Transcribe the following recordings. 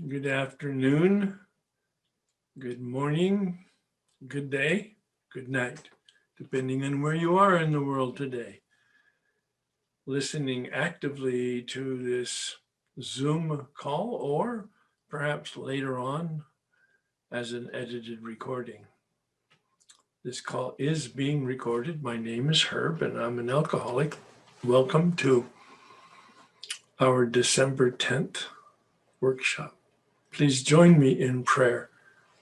Good afternoon, good morning, good day, good night, depending on where you are in the world today. Listening actively to this Zoom call or perhaps later on as an edited recording. This call is being recorded. My name is Herb and I'm an alcoholic. Welcome to our December 10th workshop. Please join me in prayer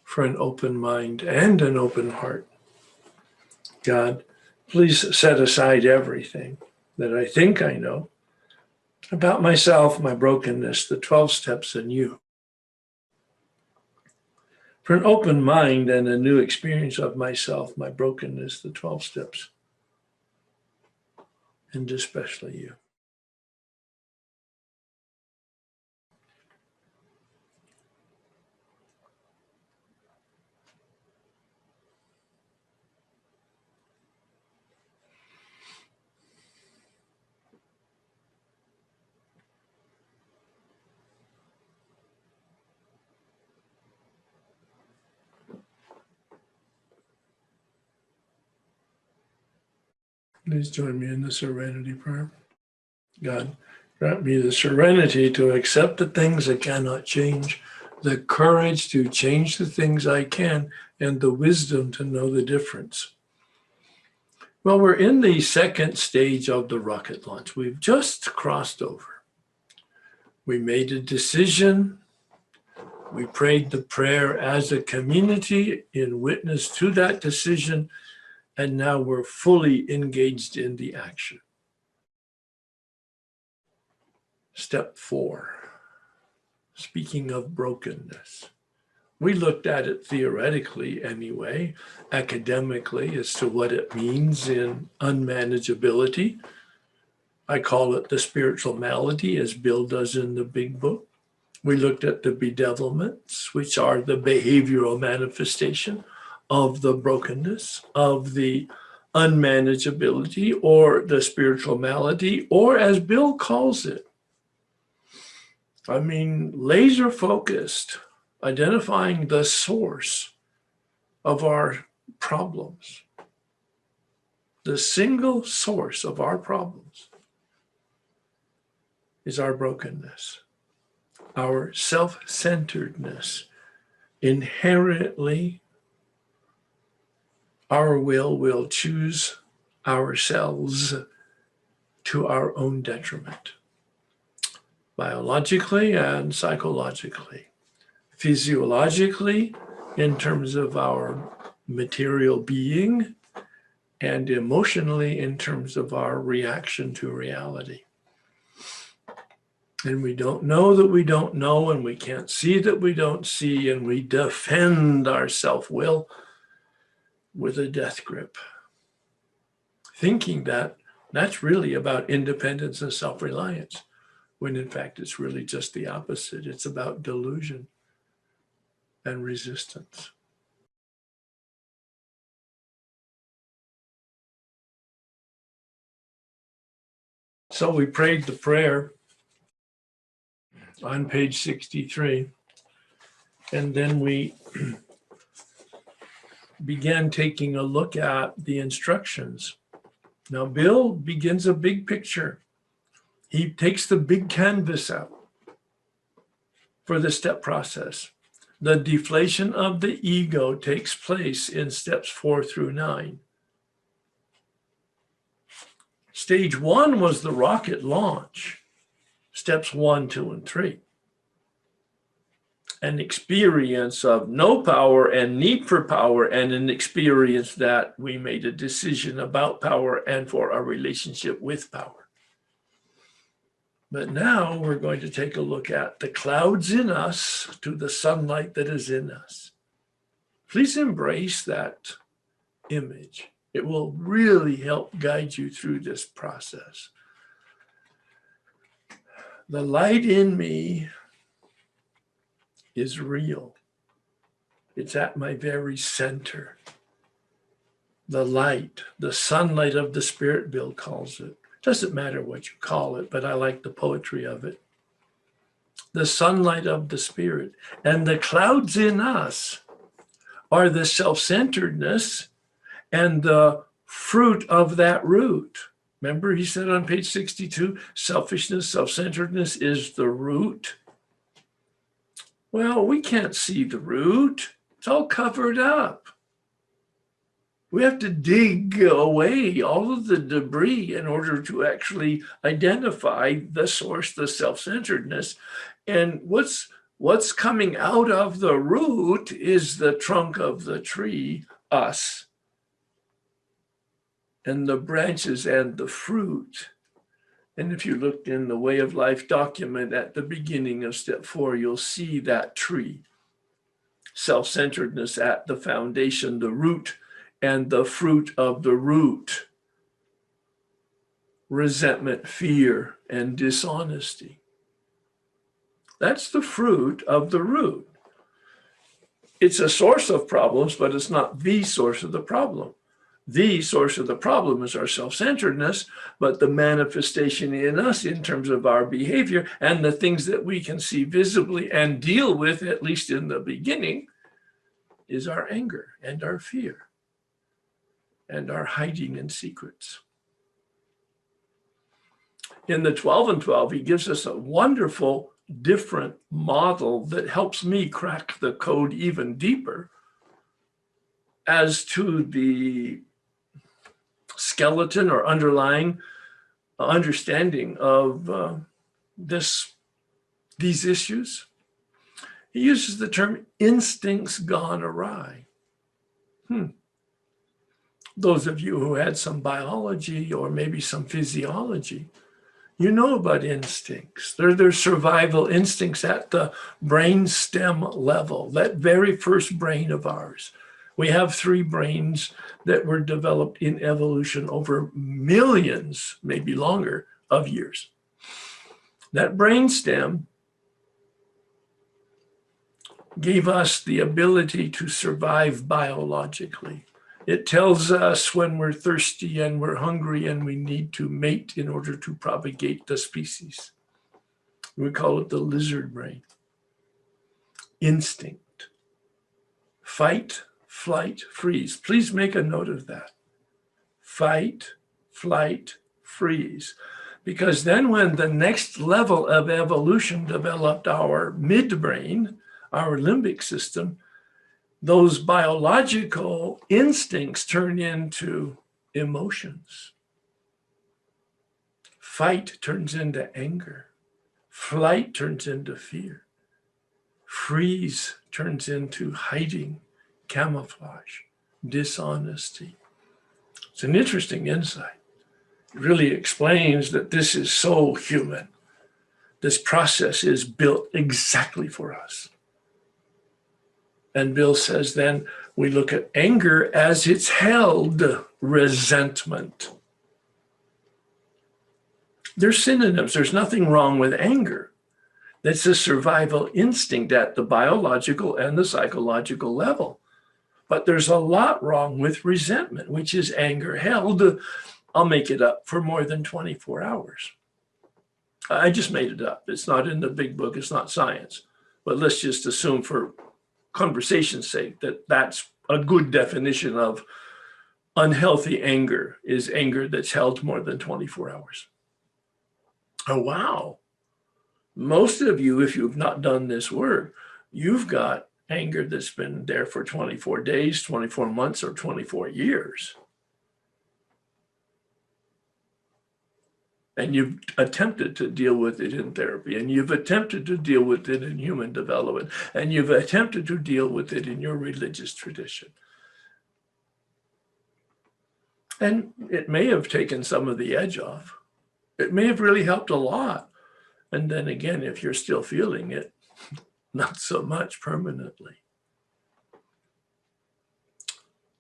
for an open mind and an open heart. God, please set aside everything that I think I know about myself, my brokenness, the 12 steps in you. For an open mind and a new experience of myself, my brokenness, the 12 steps, and especially you. Please join me in the serenity prayer. God, grant me the serenity to accept the things I cannot change, the courage to change the things I can, and the wisdom to know the difference. Well, we're in the second stage of the rocket launch. We've just crossed over. We made a decision. We prayed the prayer as a community in witness to that decision, and now we're fully engaged in the action. Step 4, speaking of brokenness. We looked at it theoretically anyway, academically, as to what it means in unmanageability. I call it the spiritual malady, as Bill does in the big book. We looked at the bedevilments, which are the behavioral manifestation of the brokenness, of the unmanageability, or the spiritual malady, or as Bill calls it, laser focused, identifying the source of our problems. The single source of our problems is our brokenness, our self-centeredness. Inherently, our will choose ourselves to our own detriment, biologically and psychologically, physiologically, in terms of our material being, and emotionally in terms of our reaction to reality. And we don't know that we don't know, and we can't see that we don't see, and we defend our self-will with a death grip, thinking that that's really about independence and self-reliance, when in fact it's really just the opposite. It's about delusion and resistance. So we prayed the prayer on page 63, and then we began taking a look at the instructions. Now, Bill begins a big picture. He takes the big canvas out for the step process. The deflation of the ego takes place in steps 4 through 9. Stage 1 was the rocket launch, steps 1, 2, and 3. An experience of no power and need for power, and an experience that we made a decision about power and for our relationship with power. But now we're going to take a look at the clouds in us to the sunlight that is in us. Please embrace that image. It will really help guide you through this process. The light in me is real. It's at my very center. The light, the sunlight of the spirit, Bill calls it. Doesn't matter what you call it, but I like the poetry of it. the sunlight of the Spirit. And the clouds in us are the self-centeredness and the fruit of that root. Remember, he said on page 62, selfishness, self-centeredness is the root. Well, we can't see the root. It's all covered up. We have to dig away all of the debris in order to actually identify the source, the self-centeredness. And what's coming out of the root is the trunk of the tree, us, and the branches and the fruit. And if you looked in the Way of Life document at the beginning of step 4, you'll see that tree. Self-centeredness at the foundation, the root, and the fruit of the root. Resentment, fear, and dishonesty. That's the fruit of the root. It's a source of problems, but it's not the source of the problem. The source of the problem is our self-centeredness, but the manifestation in us in terms of our behavior and the things that we can see visibly and deal with, at least in the beginning, is our anger and our fear and our hiding in secrets. In the 12 and 12, he gives us a wonderful, different model that helps me crack the code even deeper as to the skeleton or underlying understanding of these issues. He uses the term instincts gone awry. Those of you who had some biology or maybe some physiology, you know about instincts. They're survival instincts at the brain stem level, that very first brain of ours. We have 3 brains that were developed in evolution over millions, maybe longer, of years. That brain stem gave us the ability to survive biologically. It tells us when we're thirsty and we're hungry and we need to mate in order to propagate the species. We call it the lizard brain. Instinct. Fight, flight, freeze. Please make a note of that. Fight, flight, freeze. Because then when the next level of evolution developed our midbrain, our limbic system, those biological instincts turn into emotions. Fight turns into anger. Flight turns into fear. Freeze turns into hiding, camouflage, dishonesty. It's an interesting insight. It really explains that this is so human. This process is built exactly for us. And Bill says then we look at anger as it's held resentment. They're synonyms. There's nothing wrong with anger. That's a survival instinct at the biological and the psychological level. But there's a lot wrong with resentment, which is anger held, I'll make it up, for more than 24 hours. I just made it up. It's not in the big book. It's not science. But let's just assume for conversation's sake that that's a good definition of unhealthy anger, is anger that's held more than 24 hours. Oh, wow. Most of you, if you've not done this work, you've got anger that's been there for 24 days, 24 months, or 24 years. And you've attempted to deal with it in therapy, and you've attempted to deal with it in human development, and you've attempted to deal with it in your religious tradition. And it may have taken some of the edge off. It may have really helped a lot. And then again, if you're still feeling it, not so much permanently.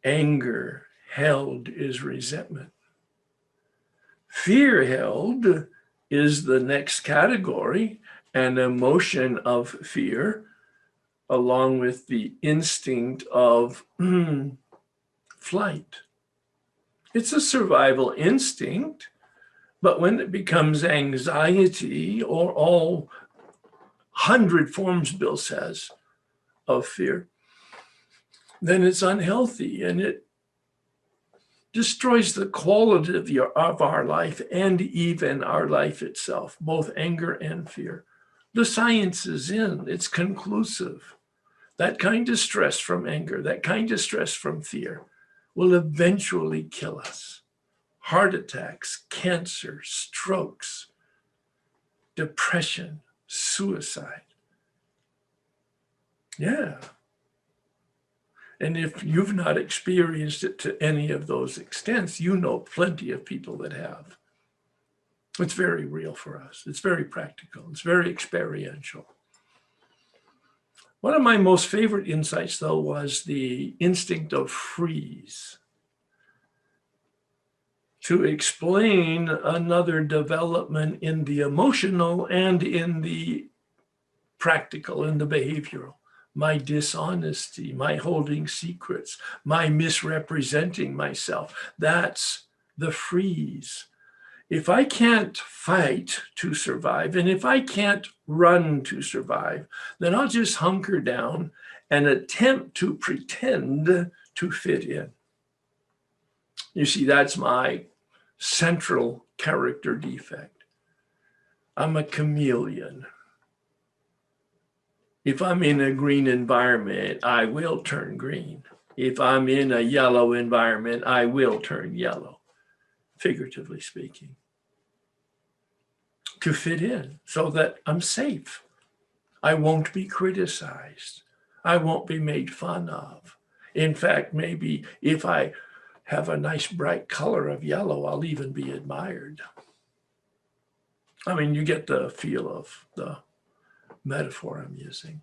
Anger held is resentment. Fear held is the next category, an emotion of fear, along with the instinct of flight. It's a survival instinct, but when it becomes anxiety or all 100 forms, Bill says, of fear, then it's unhealthy and it destroys the quality of our life and even our life itself, both anger and fear. The science is in, it's conclusive. That kind of stress from anger, that kind of stress from fear will eventually kill us. Heart attacks, cancer, strokes, depression, suicide. Yeah. And if you've not experienced it to any of those extents, you know plenty of people that have. It's very real for us. It's very practical. It's very experiential. One of my most favorite insights, though, was the instinct of freeze, to explain another development in the emotional and in the practical, in the behavioral. My dishonesty, my holding secrets, my misrepresenting myself. That's the freeze. If I can't fight to survive, and if I can't run to survive, then I'll just hunker down and attempt to pretend to fit in. You see, that's my central character defect. I'm a chameleon. If I'm in a green environment, I will turn green. If I'm in a yellow environment, I will turn yellow, figuratively speaking, to fit in so that I'm safe. I won't be criticized. I won't be made fun of. In fact, maybe if I have a nice bright color of yellow, I'll even be admired. I mean, you get the feel of the metaphor I'm using.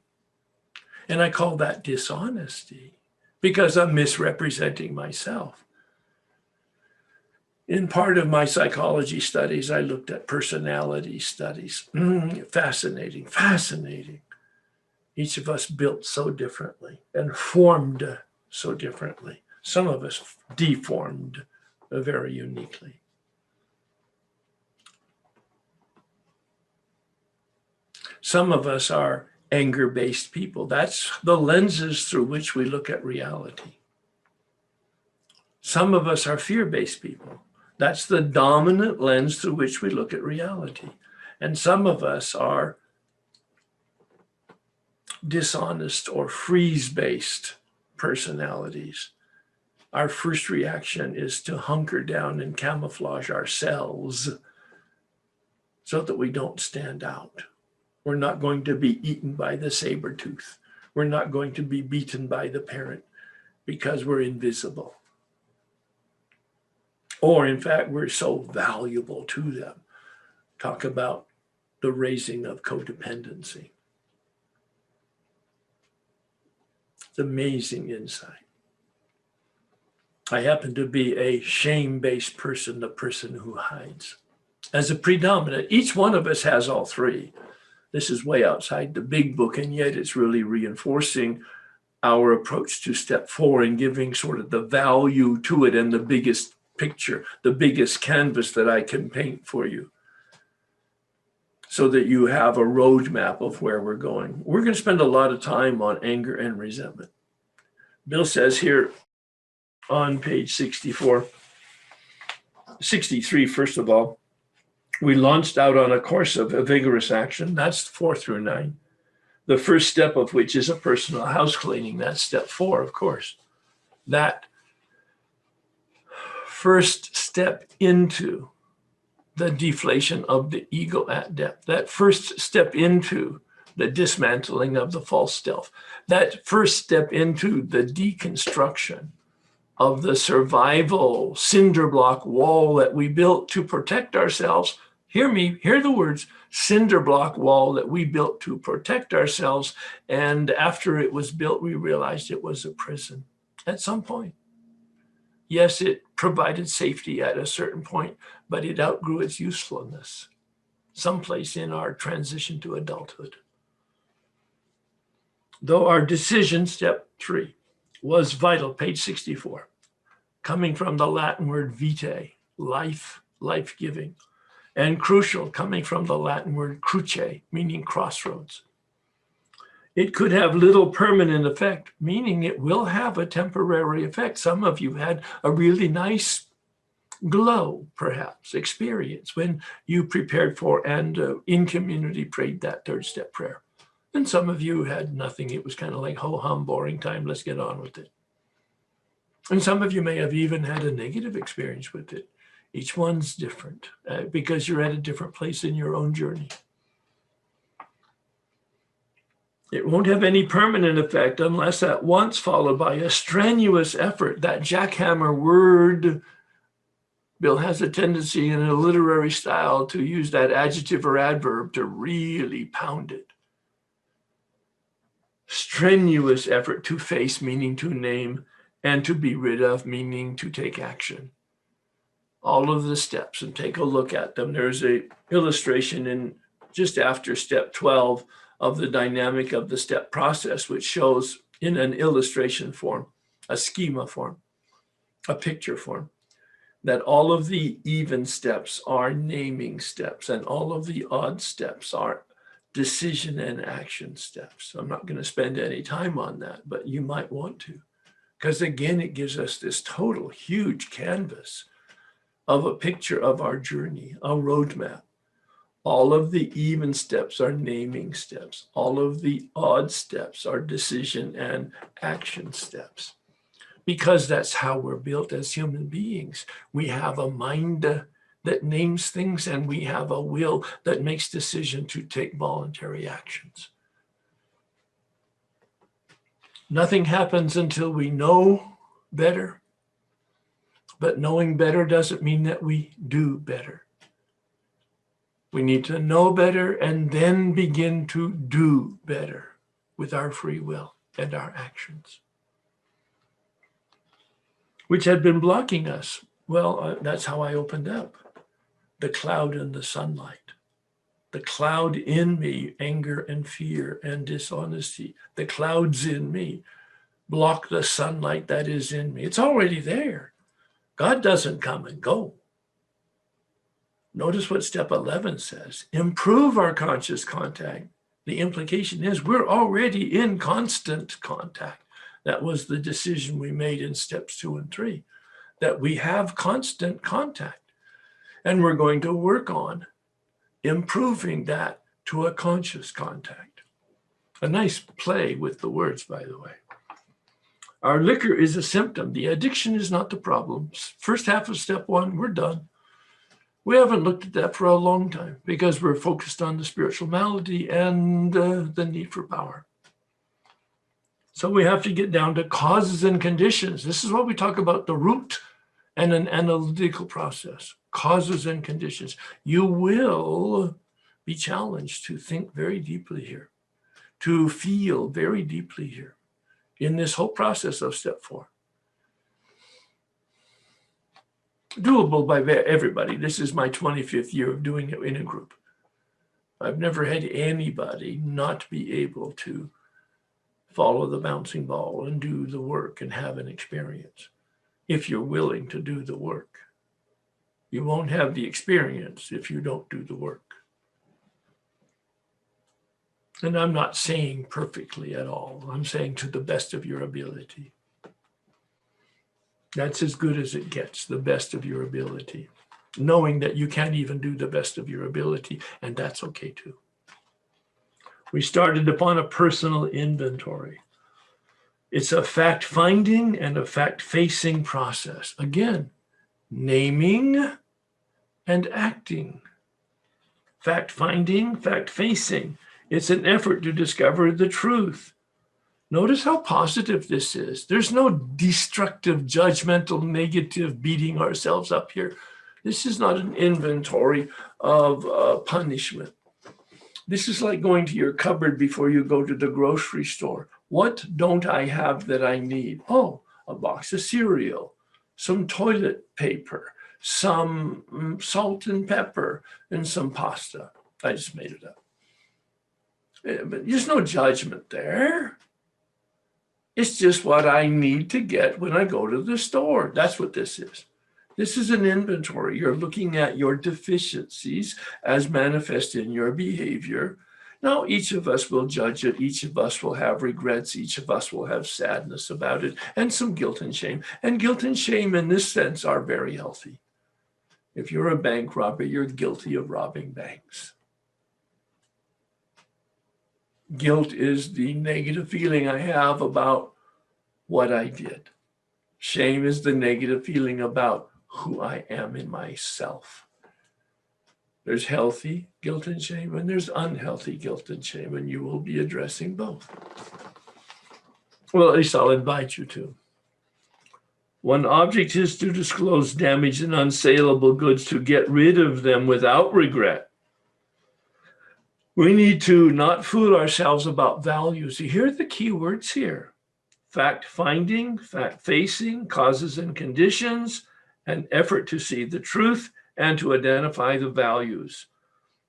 And I call that dishonesty because I'm misrepresenting myself. In part of my psychology studies, I looked at personality studies. Fascinating, fascinating. Each of us built so differently and formed so differently. Some of us deformed very uniquely. Some of us are anger-based people. That's the lenses through which we look at reality. Some of us are fear-based people. That's the dominant lens through which we look at reality. And some of us are dishonest or freeze-based personalities. Our first reaction is to hunker down and camouflage ourselves so that we don't stand out. We're not going to be eaten by the saber tooth. We're not going to be beaten by the parent because we're invisible. Or in fact, we're so valuable to them. Talk about the raising of codependency. It's amazing insight. I happen to be a shame-based person, the person who hides. As a predominant, each one of us has all three. This is way outside the big book, and yet it's really reinforcing our approach to step 4 and giving sort of the value to it and the biggest picture, the biggest canvas that I can paint for you so that you have a roadmap of where we're going. We're going to spend a lot of time on anger and resentment. Bill says here on page 63, first of all, we launched out on a course of a vigorous action. That's 4 through 9. The first step of which is a personal house cleaning. That's step 4, of course. That first step into the deflation of the ego at depth, that first step into the dismantling of the false self, that first step into the deconstruction of the survival cinder block wall that we built to protect ourselves. Hear me, hear the words, cinder block wall that we built to protect ourselves. And after it was built, we realized it was a prison at some point. Yes, it provided safety at a certain point, but it outgrew its usefulness someplace in our transition to adulthood. Though our decision, step 3, was vital, page 64, coming from the Latin word vitae, life, life-giving, and crucial, coming from the Latin word cruce, meaning crossroads. It could have little permanent effect, meaning it will have a temporary effect. Some of you had a really nice glow, perhaps, experience when you prepared for and in community prayed that third step prayer. And some of you had nothing. It was kind of like ho-hum, boring time. Let's get on with it. And some of you may have even had a negative experience with it. Each one's different because you're at a different place in your own journey. It won't have any permanent effect unless at once followed by a strenuous effort. That jackhammer word, Bill has a tendency in a literary style to use that adjective or adverb to really pound it. Strenuous effort to face, meaning to name, and to be rid of, meaning to take action. All of the steps, and take a look at them. There's an illustration in just after step 12 of the dynamic of the step process, which shows in an illustration form, a schema form, a picture form, that all of the even steps are naming steps and all of the odd steps are decision and action steps. I'm not going to spend any time on that, but you might want to, because again, it gives us this total huge canvas of a picture of our journey, a roadmap. All of the even steps are naming steps. All of the odd steps are decision and action steps. Because that's how we're built as human beings. We have a mind that names things, and we have a will that makes decision to take voluntary actions. Nothing happens until we know better, but knowing better doesn't mean that we do better. We need to know better and then begin to do better with our free will and our actions, which had been blocking us. Well, that's how I opened up. The cloud and the sunlight. The cloud in me, anger and fear and dishonesty. The clouds in me block the sunlight that is in me. It's already there. God doesn't come and go. Notice what step 11 says. Improve our conscious contact. The implication is we're already in constant contact. That was the decision we made in steps 2 and 3, that we have constant contact. And we're going to work on improving that to a conscious contact. A nice play with the words, by the way. Our liquor is a symptom. The addiction is not the problem. First half of step 1, we're done. We haven't looked at that for a long time because we're focused on the spiritual malady and the need for power. So we have to get down to causes and conditions. This is what we talk about, the root and an analytical process, causes and conditions. You will be challenged to think very deeply here, to feel very deeply here in this whole process of step 4. Doable by everybody. This is my 25th year of doing it in a group. I've never had anybody not be able to follow the bouncing ball and do the work and have an experience. If you're willing to do the work, you won't have the experience if you don't do the work. And I'm not saying perfectly at all. I'm saying to the best of your ability. That's as good as it gets, the best of your ability. Knowing that you can't even do the best of your ability, and that's okay too. We started upon a personal inventory. It's a fact-finding and a fact-facing process. Again, naming and acting. Fact-finding, fact-facing. It's an effort to discover the truth. Notice how positive this is. There's no destructive, judgmental, negative beating ourselves up here. This is not an inventory of punishment. This is like going to your cupboard before you go to the grocery store. What don't I have that I need? Oh, a box of cereal, some toilet paper, some salt and pepper, and some pasta. I just made it up. But there's no judgment there. It's just what I need to get when I go to the store. That's what this is. This is an inventory. You're looking at your deficiencies as manifest in your behavior. Now, each of us will judge it. Each of us will have regrets. Each of us will have sadness about it and some guilt and shame. And guilt and shame in this sense are very healthy. If you're a bank robber, you're guilty of robbing banks. Guilt is the negative feeling I have about what I did. Shame is the negative feeling about who I am in myself. There's healthy guilt and shame, and there's unhealthy guilt and shame, and you will be addressing both. Well, at least I'll invite you to. One object is to disclose damaged and unsaleable goods to get rid of them without regret. We need to not fool ourselves about values. You hear the key words here: fact-finding, fact-facing, causes and conditions, an effort to see the truth and to identify the values.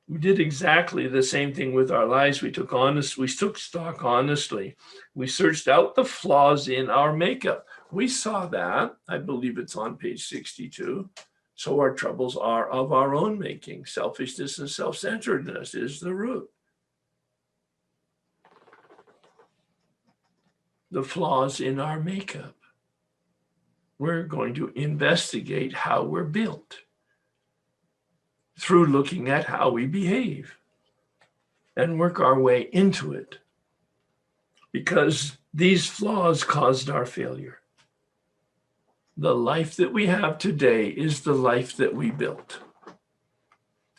We did exactly the same thing with our lives. We took stock honestly. We searched out the flaws in our makeup. We saw that, I believe it's on page 62. So our troubles are of our own making. Selfishness and self-centeredness is the root. The flaws in our makeup. We're going to investigate how we're built through looking at how we behave and work our way into it, because these flaws caused our failure. The life that we have today is the life that we built.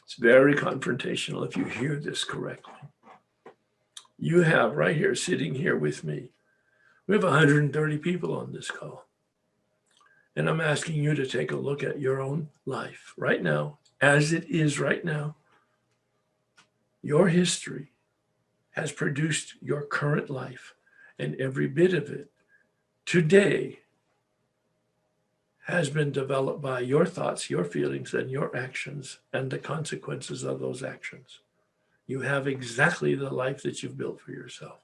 It's very confrontational if you hear this correctly. You have right here, sitting here with me, we have 130 people on this call. And I'm asking you to take a look at your own life right now, as it is right now. Your history has produced your current life, and every bit of it today has been developed by your thoughts, your feelings, and your actions, and the consequences of those actions. You have exactly the life that you've built for yourself.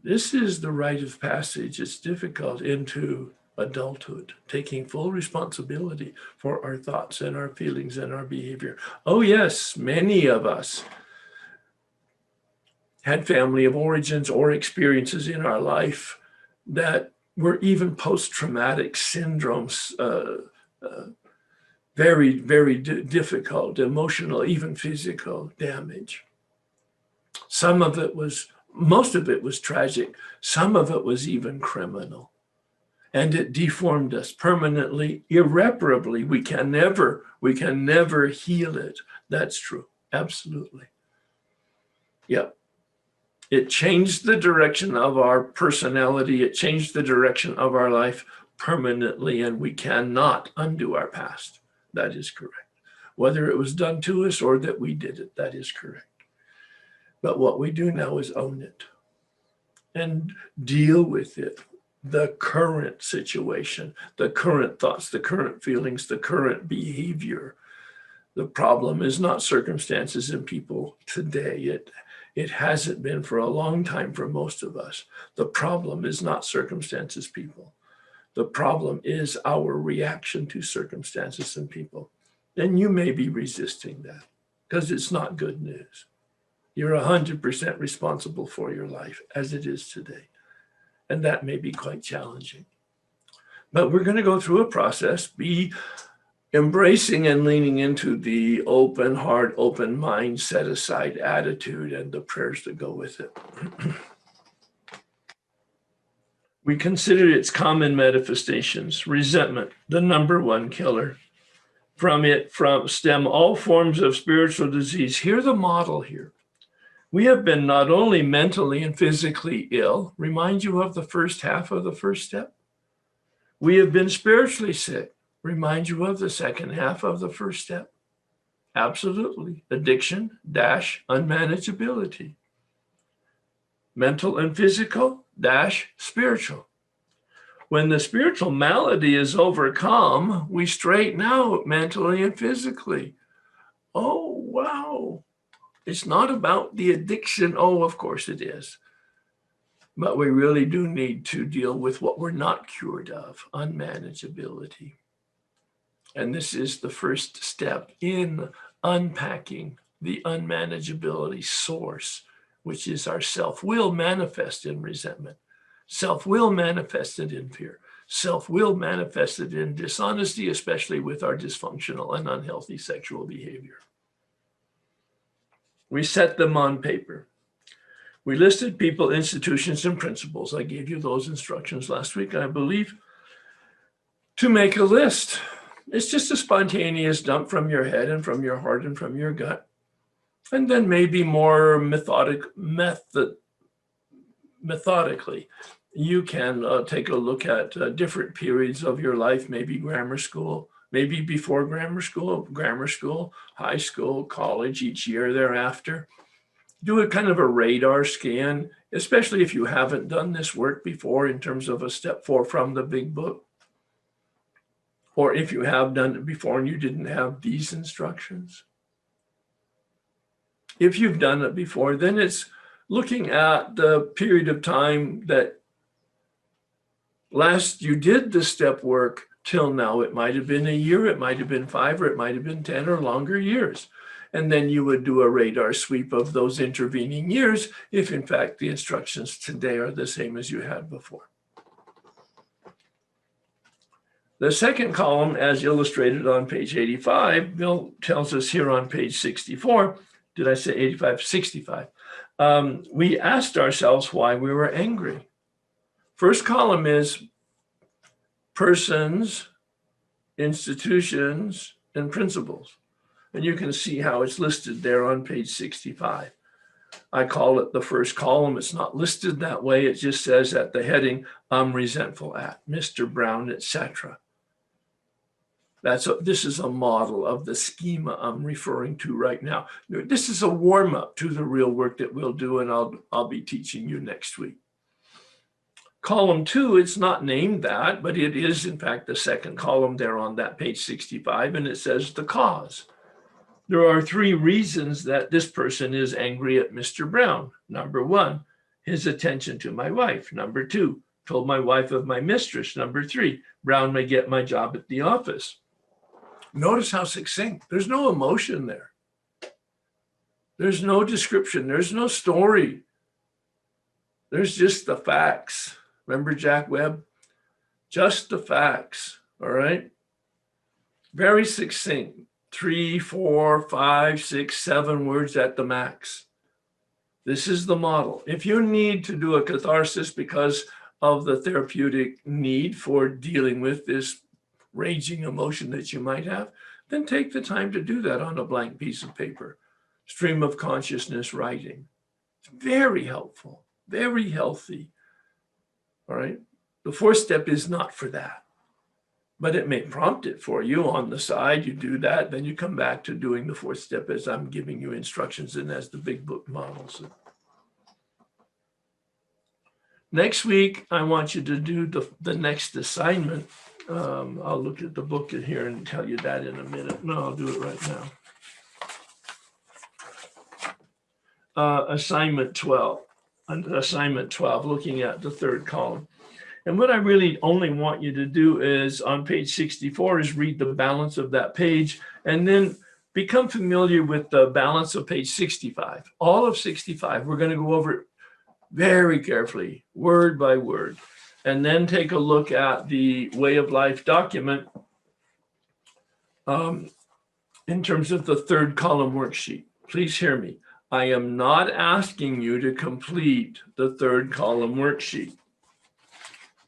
This is the rite of passage. It's difficult into adulthood, taking full responsibility for our thoughts and our feelings and our behavior. Oh yes, many of us had family of origins or experiences in our life that were even post-traumatic syndromes, very, very difficult, emotional, even physical damage. Most of it was tragic. Some of it was even criminal. And it deformed us permanently, irreparably. We can never heal it. That's true. Absolutely. Yep. It changed the direction of our personality. It changed the direction of our life permanently, and we cannot undo our past. That is correct. Whether it was done to us or that we did it, that is correct. But what we do now is own it and deal with it. The current situation, the current thoughts, the current feelings, the current behavior. The problem is not circumstances and people today. It hasn't been for a long time for most of us. The problem is not circumstances, people. The problem is our reaction to circumstances and people. And you may be resisting that because it's not good news. You're 100% responsible for your life as it is today. And that may be quite challenging. But we're going to go through a process, be embracing and leaning into the open heart, open mind, set aside attitude and the prayers that go with it. We consider its common manifestations. Resentment, the number one killer. From stem all forms of spiritual disease. Hear the model here. We have been not only mentally and physically ill, remind you of the first half of the first step. We have been spiritually sick, remind you of the second half of the first step. Absolutely. Addiction, unmanageability. Mental and physical, spiritual. When the spiritual malady is overcome, we straighten out mentally and physically. Oh, wow. It's not about the addiction. Oh, of course it is. But we really do need to deal with what we're not cured of, unmanageability. And this is the first step in unpacking the unmanageability source, which is our self-will manifested in resentment, self-will manifested in fear, self-will manifested in dishonesty, especially with our dysfunctional and unhealthy sexual behavior. We set them on paper. We listed people, institutions, and principles. I gave you those instructions last week, I believe, to make a list. It's just a spontaneous dump from your head and from your heart and from your gut. And then maybe more methodically, you can take a look at different periods of your life, maybe grammar school, maybe before grammar school, high school, college, each year thereafter. Do a kind of a radar scan, especially if you haven't done this work before in terms of a step 4 from the big book. Or if you have done it before and you didn't have these instructions. If you've done it before, then it's looking at the period of time that last you did the step work till now. It might have been a year, it might have been 5, or it might have been 10 or longer years. And then you would do a radar sweep of those intervening years if, in fact, the instructions today are the same as you had before. The second column, as illustrated on page 85, Bill tells us here on page 64, did I say 85? 65. We asked ourselves why we were angry. First column is persons, institutions, and principles. And you can see how it's listed there on page 65. I call it the first column. It's not listed that way. It just says at the heading, I'm resentful at Mr. Brown, etc. This is a model of the schema I'm referring to right now. This is a warm-up to the real work that we'll do, and I'll be teaching you next week. Column 2, it's not named that, but it is, in fact, the second column there on that page 65, and it says the cause. There are 3 reasons that this person is angry at Mr. Brown. Number 1, his attention to my wife. Number 2, told my wife of my mistress. Number 3, Brown may get my job at the office. Notice how succinct. There's no emotion there. There's no description. There's no story. There's just the facts. Remember Jack Webb? Just the facts, all right? Very succinct. 3, 4, 5, 6, 7 words at the max. This is the model. If you need to do a catharsis because of the therapeutic need for dealing with this raging emotion that you might have, then take the time to do that on a blank piece of paper. Stream of consciousness writing. It's very helpful, very healthy. All right. The 4th step is not for that, but it may prompt it for you on the side. You do that, then you come back to doing the 4th step as I'm giving you instructions and as the big book models it. Next week, I want you to do the next assignment. I'll look at the book here and tell you that in a minute. No, I'll do it right now. Assignment 12, looking at the 3rd column. And what I really only want you to do is on page 64 is read the balance of that page and then become familiar with the balance of page 65. All of 65, we're going to go over it very carefully, word by word, and then take a look at the way of life document in terms of the 3rd column worksheet. Please hear me. I am not asking you to complete the 3rd column worksheet.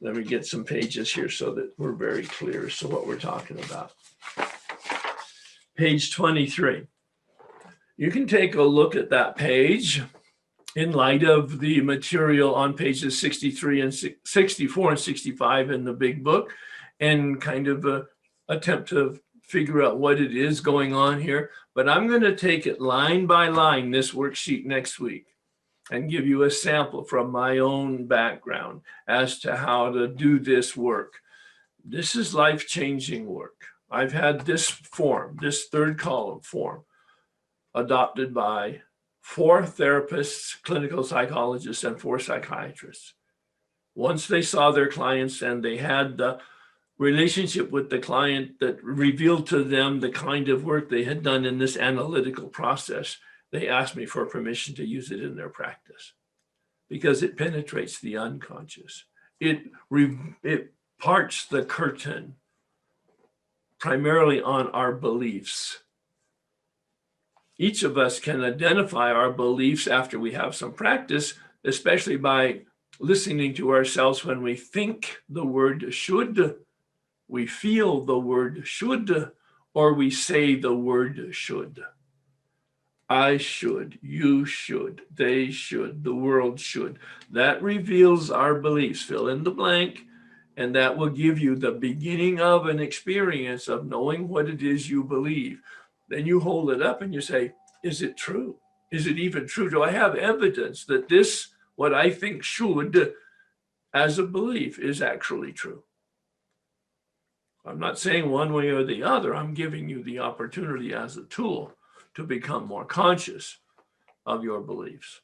Let me get some pages here so that we're very clear as to what we're talking about. Page 23. You can take a look at that page in light of the material on pages 63 and 64 and 65 in the big book and kind of attempt to figure out what it is going on here. But I'm going to take it line by line, this worksheet next week, and give you a sample from my own background as to how to do this work. This is life-changing work. I've had this form, this 3rd column form, adopted by 4 therapists, clinical psychologists, and 4 psychiatrists. Once they saw their clients and they had the relationship with the client that revealed to them the kind of work they had done in this analytical process. They asked me for permission to use it in their practice because it penetrates the unconscious. It parts the curtain primarily on our beliefs. Each of us can identify our beliefs after we have some practice, especially by listening to ourselves when we think the word should, we feel the word should, or we say the word should. I should, you should, they should, the world should. That reveals our beliefs. Fill in the blank, and that will give you the beginning of an experience of knowing what it is you believe. Then you hold it up and you say, is it true? Is it even true? Do I have evidence that this, what I think should, as a belief, is actually true? I'm not saying one way or the other. I'm giving you the opportunity as a tool to become more conscious of your beliefs.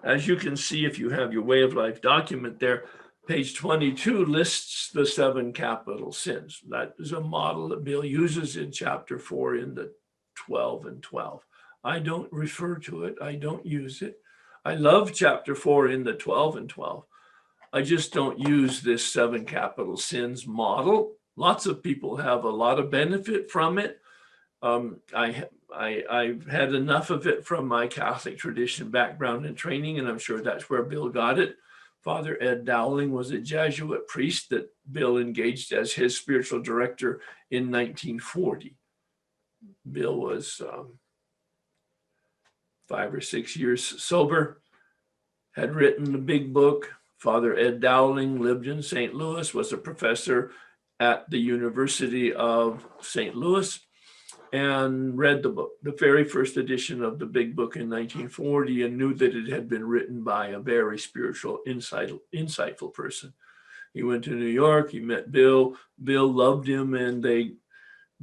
As you can see, if you have your way of life document there, page 22 lists the 7 capital sins. That is a model that Bill uses in chapter 4 in the 12 and 12. I don't refer to it. I don't use it. I love chapter 4 in the 12 and 12. I just don't use this 7 capital sins model. Lots of people have a lot of benefit from it. I've had enough of it from my Catholic tradition background and training, and I'm sure that's where Bill got it. Father Ed Dowling was a Jesuit priest that Bill engaged as his spiritual director in 1940. Bill was 5 or 6 years sober, had written the big book. Father Ed Dowling lived in St. Louis, was a professor at the University of St. Louis, and read the book, the very first edition of the big book in 1940, and knew that it had been written by a very spiritual, insightful person. He went to New York, he met Bill. Bill loved him, and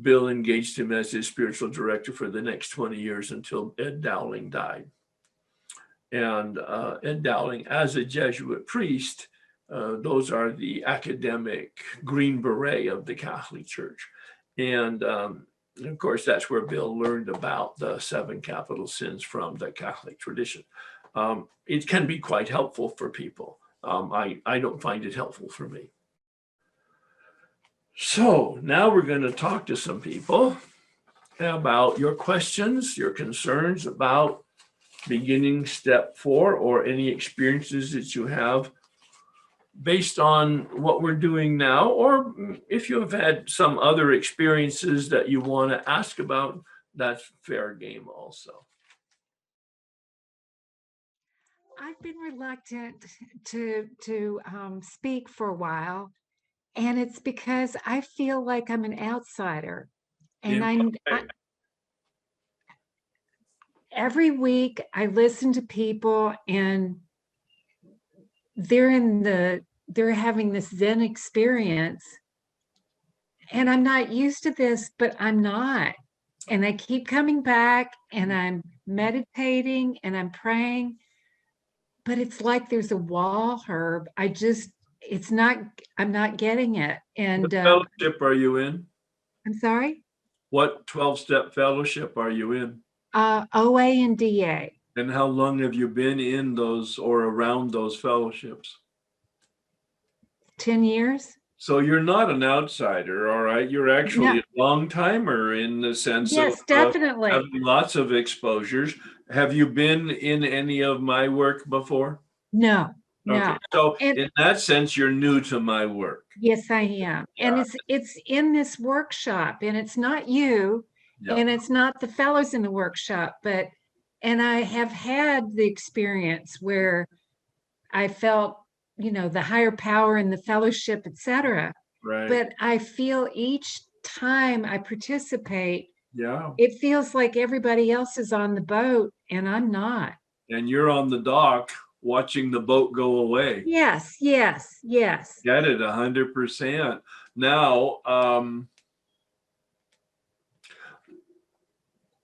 Bill engaged him as his spiritual director for the next 20 years until Ed Dowling died. And Ed Dowling, as a Jesuit priest, those are the academic Green Beret of the Catholic Church. And of course, that's where Bill learned about the 7 capital sins from the Catholic tradition. It can be quite helpful for people. I don't find it helpful for me. So now we're going to talk to some people about your questions, your concerns about beginning step 4, or any experiences that you have based on what we're doing now, or if you have had some other experiences that you want to ask about, that's fair game also. I've been reluctant to speak for a while, and it's because I feel like I'm an outsider. And every week I listen to people, and they're having this Zen experience, and I'm not used to this, but I'm not. And I keep coming back, and I'm meditating and I'm praying, but it's like there's a wall, Herb. I'm not getting it. And what fellowship are you in? I'm sorry? What 12-step fellowship are you in? OA and DA. And how long have you been in those or around those fellowships? 10 years. So you're not an outsider, all right? You're actually a long timer in the sense yes, of definitely. having lots of exposures. Have you been in any of my work before? No. Okay, so in that sense, you're new to my work. Yes, I am. Yeah. And it's in this workshop, and it's not you, and it's not the fellows in the workshop, and I have had the experience where I felt, the higher power in the fellowship, etc. Right. But I feel each time I participate, yeah, it feels like everybody else is on the boat and I'm not. And you're on the dock watching the boat go away. Yes. Get it, 100%. Now,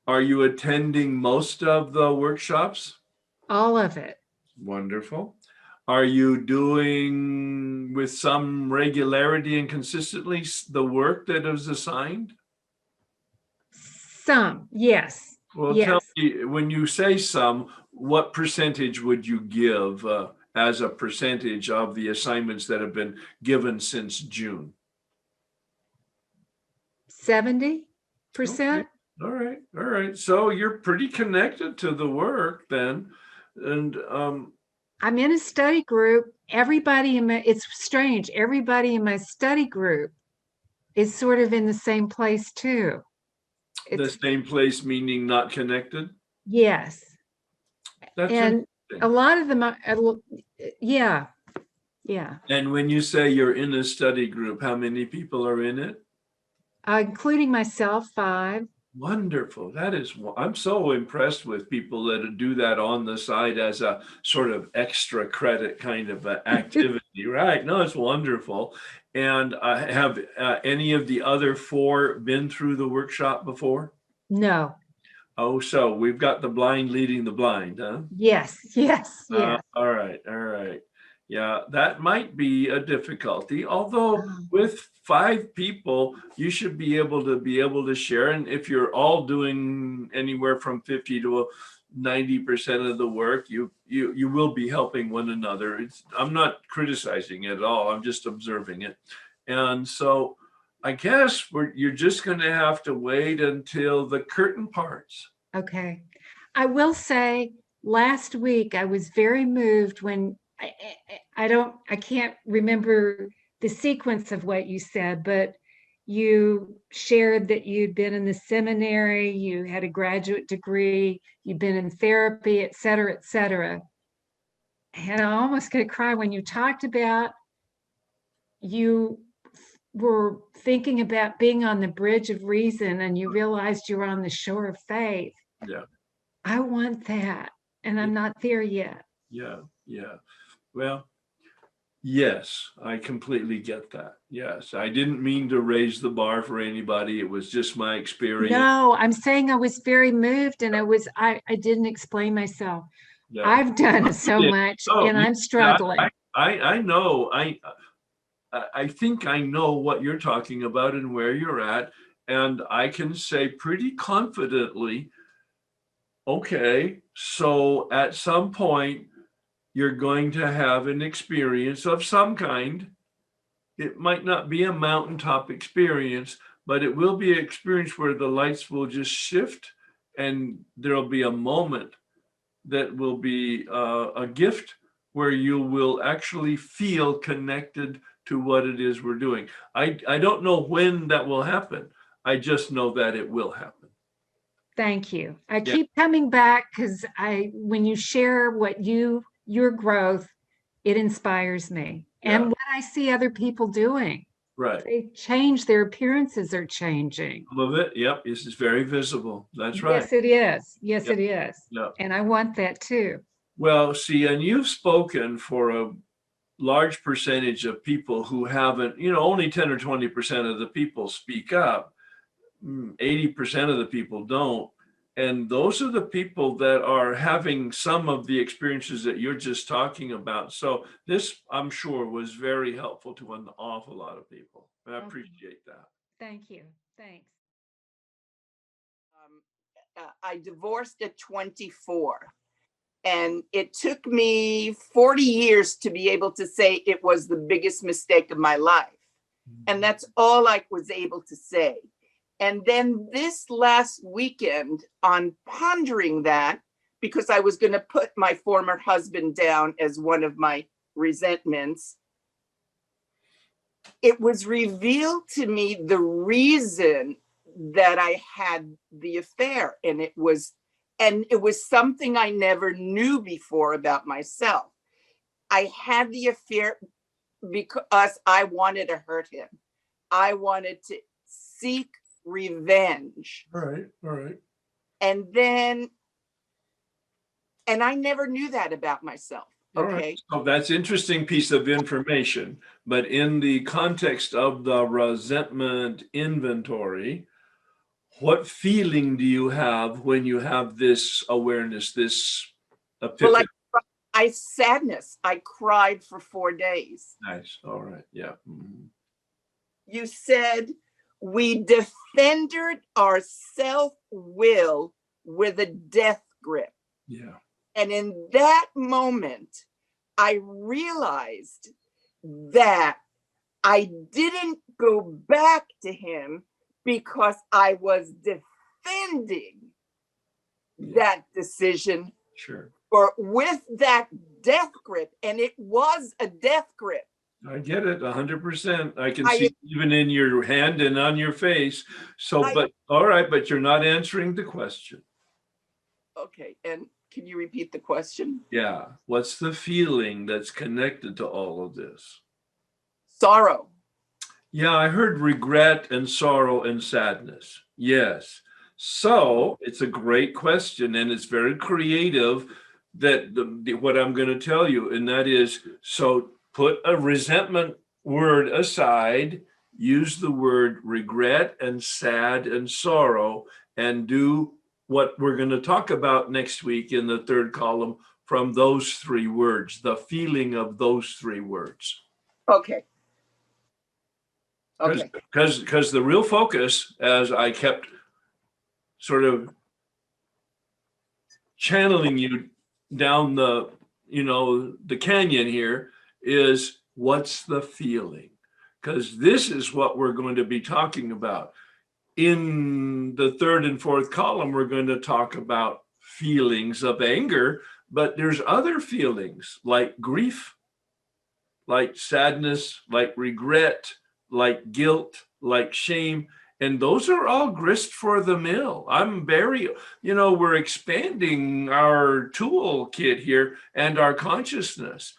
are you attending most of the workshops? All of it. Wonderful. Are you doing with some regularity and consistently the work that is assigned? Some, yes, Well, tell yes. me, when you say some, what percentage would you give as a percentage of the assignments that have been given since June? 70%. Okay. All right. All right. So you're pretty connected to the work then. And I'm in a study group. Everybody in my, it's strange, everybody in my study group is sort of in the same place too. the It's, same place meaning not connected? yes. That's And a interesting. lot of them are, yeah, yeah. And when you say you're in a study group, how many people are in it? Including myself, 5. Wonderful. That is, I'm so impressed with people that do that on the side as a sort of extra credit kind of activity, right? No, it's wonderful. And have any of the other 4 been through the workshop before? No. Oh, so we've got the blind leading the blind, huh? Yes, yes, yes. All right, all right. Yeah, that might be a difficulty, although with 5 people, you should be able to share. And if you're all doing anywhere from 50 to 90% of the work, you will be helping one another. I'm not criticizing it at all. I'm just observing it. And so I guess you're just going to have to wait until the curtain parts. Okay. I will say last week I was very moved when I can't remember the sequence of what you said, but you shared that you'd been in the seminary, you had a graduate degree, you've been in therapy, et cetera, et cetera. And I almost could cry when you talked about you were thinking about being on the bridge of reason and you realized you were on the shore of faith. Yeah. I want that, and I'm not there yet. Yeah, yeah. Well, yes, I completely get that. Yes, I didn't mean to raise the bar for anybody. It was just my experience. No, I'm saying I was very moved and I didn't explain myself. Yeah. I've done so Yeah. much Oh, and yeah, I'm yeah, struggling. I know. I think I know what you're talking about and where you're at, and I can say pretty confidently, okay, so at some point you're going to have an experience of some kind. It might not be a mountaintop experience, but it will be an experience where the lights will just shift and there'll be a moment that will be a gift where you will actually feel connected to what it is we're doing. I don't know when that will happen. I just know that it will happen. Thank you. I Yeah, keep coming back because when you share your growth, it inspires me. yeah, And what I see other people doing, right. they change, their appearances are changing. Some of it, yep, this is very visible. That's right. Yes, it is. Yes, Yep, it is. yep. And I want that too. Well, see, and you've spoken for a large percentage of people who haven't, only 10 or 20% of the people speak up. 80% of the people don't. And those are the people that are having some of the experiences that you're just talking about. So this, I'm sure, was very helpful to an awful lot of people. I Okay. appreciate that. Thank you. Thanks. I divorced at 24. And it took me 40 years to be able to say it was the biggest mistake of my life. And that's all I was able to say. And then this last weekend, on pondering that, because I was going to put my former husband down as one of my resentments, it was revealed to me the reason that I had the affair. And it was something I never knew before about myself. I had the affair because I wanted to hurt him. I wanted to seek revenge. All right. All right. And I never knew that about myself. All Okay. right. So that's interesting piece of information. But in the context of the resentment inventory, what feeling do you have when you have this awareness, this Well, epiphany? I sadness. I cried for 4 days. Nice. All right. Yeah. Mhm. You said we defended our self-will with a death grip. Yeah. And in that moment, I realized that I didn't go back to him because I was defending that decision Sure. or with that death grip. And it was a death grip. I get it 100%. I can I- see even in your hand and on your face. So, I- but all right, but you're not answering the question. Okay. And can you repeat the question? Yeah. What's the feeling that's connected to all of this? Sorrow. Yeah, I heard regret and sorrow and sadness. Yes. So it's a great question, and it's very creative that what I'm going to tell you, and that is, so put a resentment word aside, use the word regret and sad and sorrow, and do what we're going to talk about next week in the third column from those three words, the feeling of those three words. Okay. Okay. Because the real focus, as I kept sort of channeling you down the, the canyon here, is what's the feeling? Because this is what we're going to be talking about. In the third and fourth column, we're going to talk about feelings of anger, but there's other feelings like grief, like sadness, like regret, like guilt, like shame. And those are all grist for the mill. I'm very, we're expanding our toolkit here and our consciousness.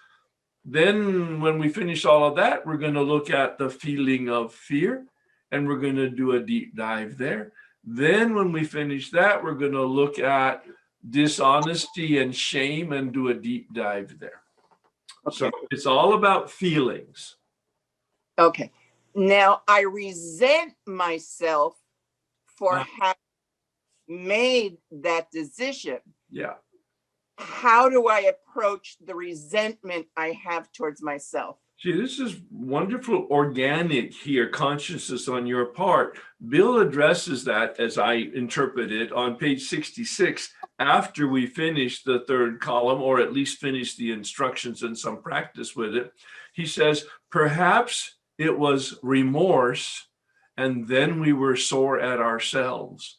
Then when we finish all of that, we're going to look at the feeling of fear, and we're going to do a deep dive there. Then when we finish that, we're going to look at dishonesty and shame and do a deep dive there. Okay. So it's all about feelings. Okay. Now I resent myself for having made that decision. Yeah. How do I approach the resentment I have towards myself? See, this is wonderful, organic here, consciousness on your part. Bill addresses that, as I interpret it, on page 66, after we finish the third column, or at least finish the instructions and some practice with it. He says, perhaps it was remorse, and then we were sore at ourselves.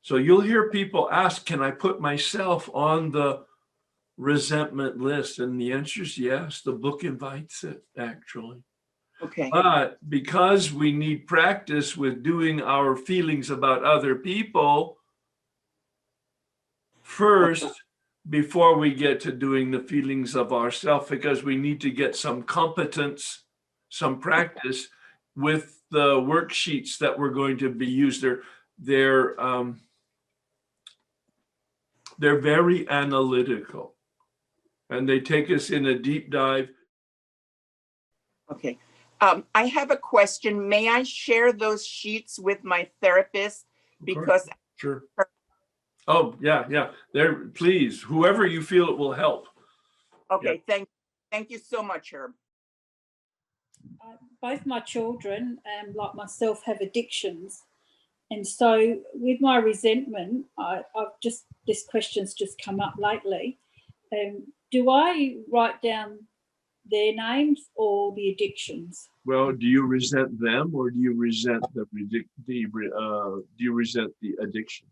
So you'll hear people ask, can I put myself on the resentment list? And the answer is yes. The book invites it, actually. Okay. But because we need practice with doing our feelings about other people first, before we get to doing the feelings of ourselves, because we need to get some competence, some practice with the worksheets that we're going to be used. They're very analytical, and they take us in a deep dive. Okay. I have a question. May I share those sheets with my therapist? Because Sure. Oh, yeah. There, please, whoever you feel it will help. okay, thank you so much, Herb. Both my children, like myself, have addictions. And so with my resentment, this question's just come up lately. Do I write down their names or the addictions? Well, do you resent them, or do you resent do you resent the addiction?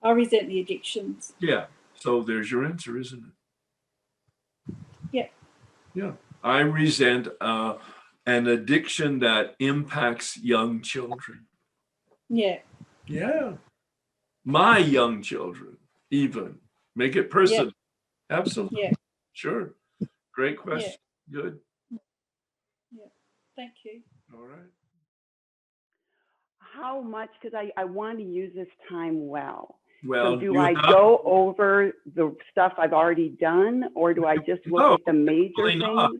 I resent the addictions. Yeah. So there's your answer, isn't it? Yeah. Yeah. I resent an addiction that impacts young children. Yeah. Yeah. My young children, even. Make it personal. Yeah. Absolutely. Yeah. Sure. Great question. Yeah. Good. Yeah. Thank you. All right. How much, because I want to use this time well. Well, so do I go over the stuff I've already done, or do I just look at the major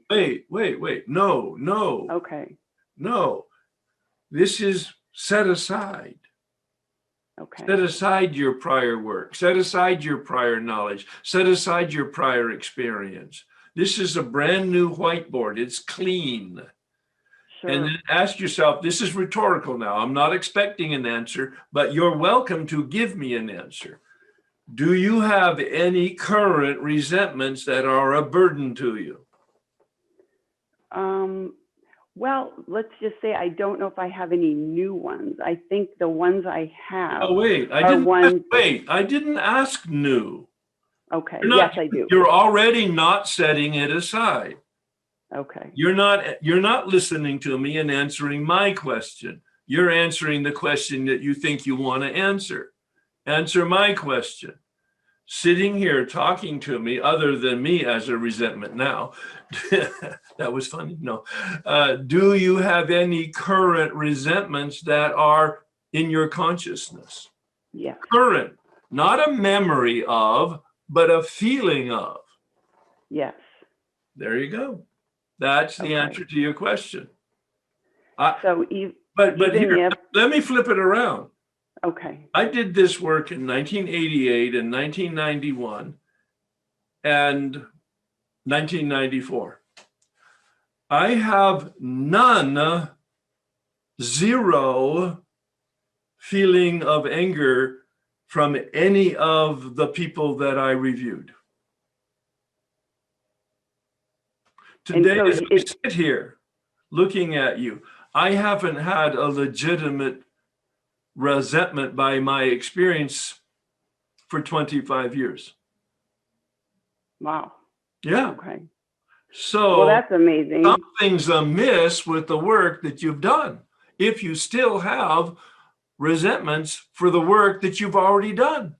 things? Wait. No. Okay. No. This is set aside. Okay. Set aside your prior work. Set aside your prior knowledge. Set aside your prior experience. This is a brand new whiteboard. It's clean. And Sure. then ask yourself, this is rhetorical now. I'm not expecting an answer, but you're welcome to give me an answer. Do you have any current resentments that are a burden to you? Well, let's just say I don't know if I have any new ones. I think the ones I have Oh, wait, I didn't ask new. Okay. You're not, Yes, I do. You're already not setting it aside. Okay. You're not listening to me and answering my question. You're answering the question that you think you want to answer. Answer my question. Sitting here talking to me, other than me as a resentment now, that was funny. No. Do you have any current resentments that are in your consciousness? Yes. Current, not a memory of, but a feeling of. Yes. There you go. That's the Okay. answer to your question. So But even here, if, let me flip it around. okay. I did this work in 1988 and 1991 and 1994. I have zero feeling of anger from any of the people that I reviewed. Today, so as I sit here looking at you, I haven't had a legitimate resentment by my experience for 25 years. Wow. Yeah. Okay. So Well, that's amazing. something's amiss with the work that you've done. If you still have resentments for the work that you've already done.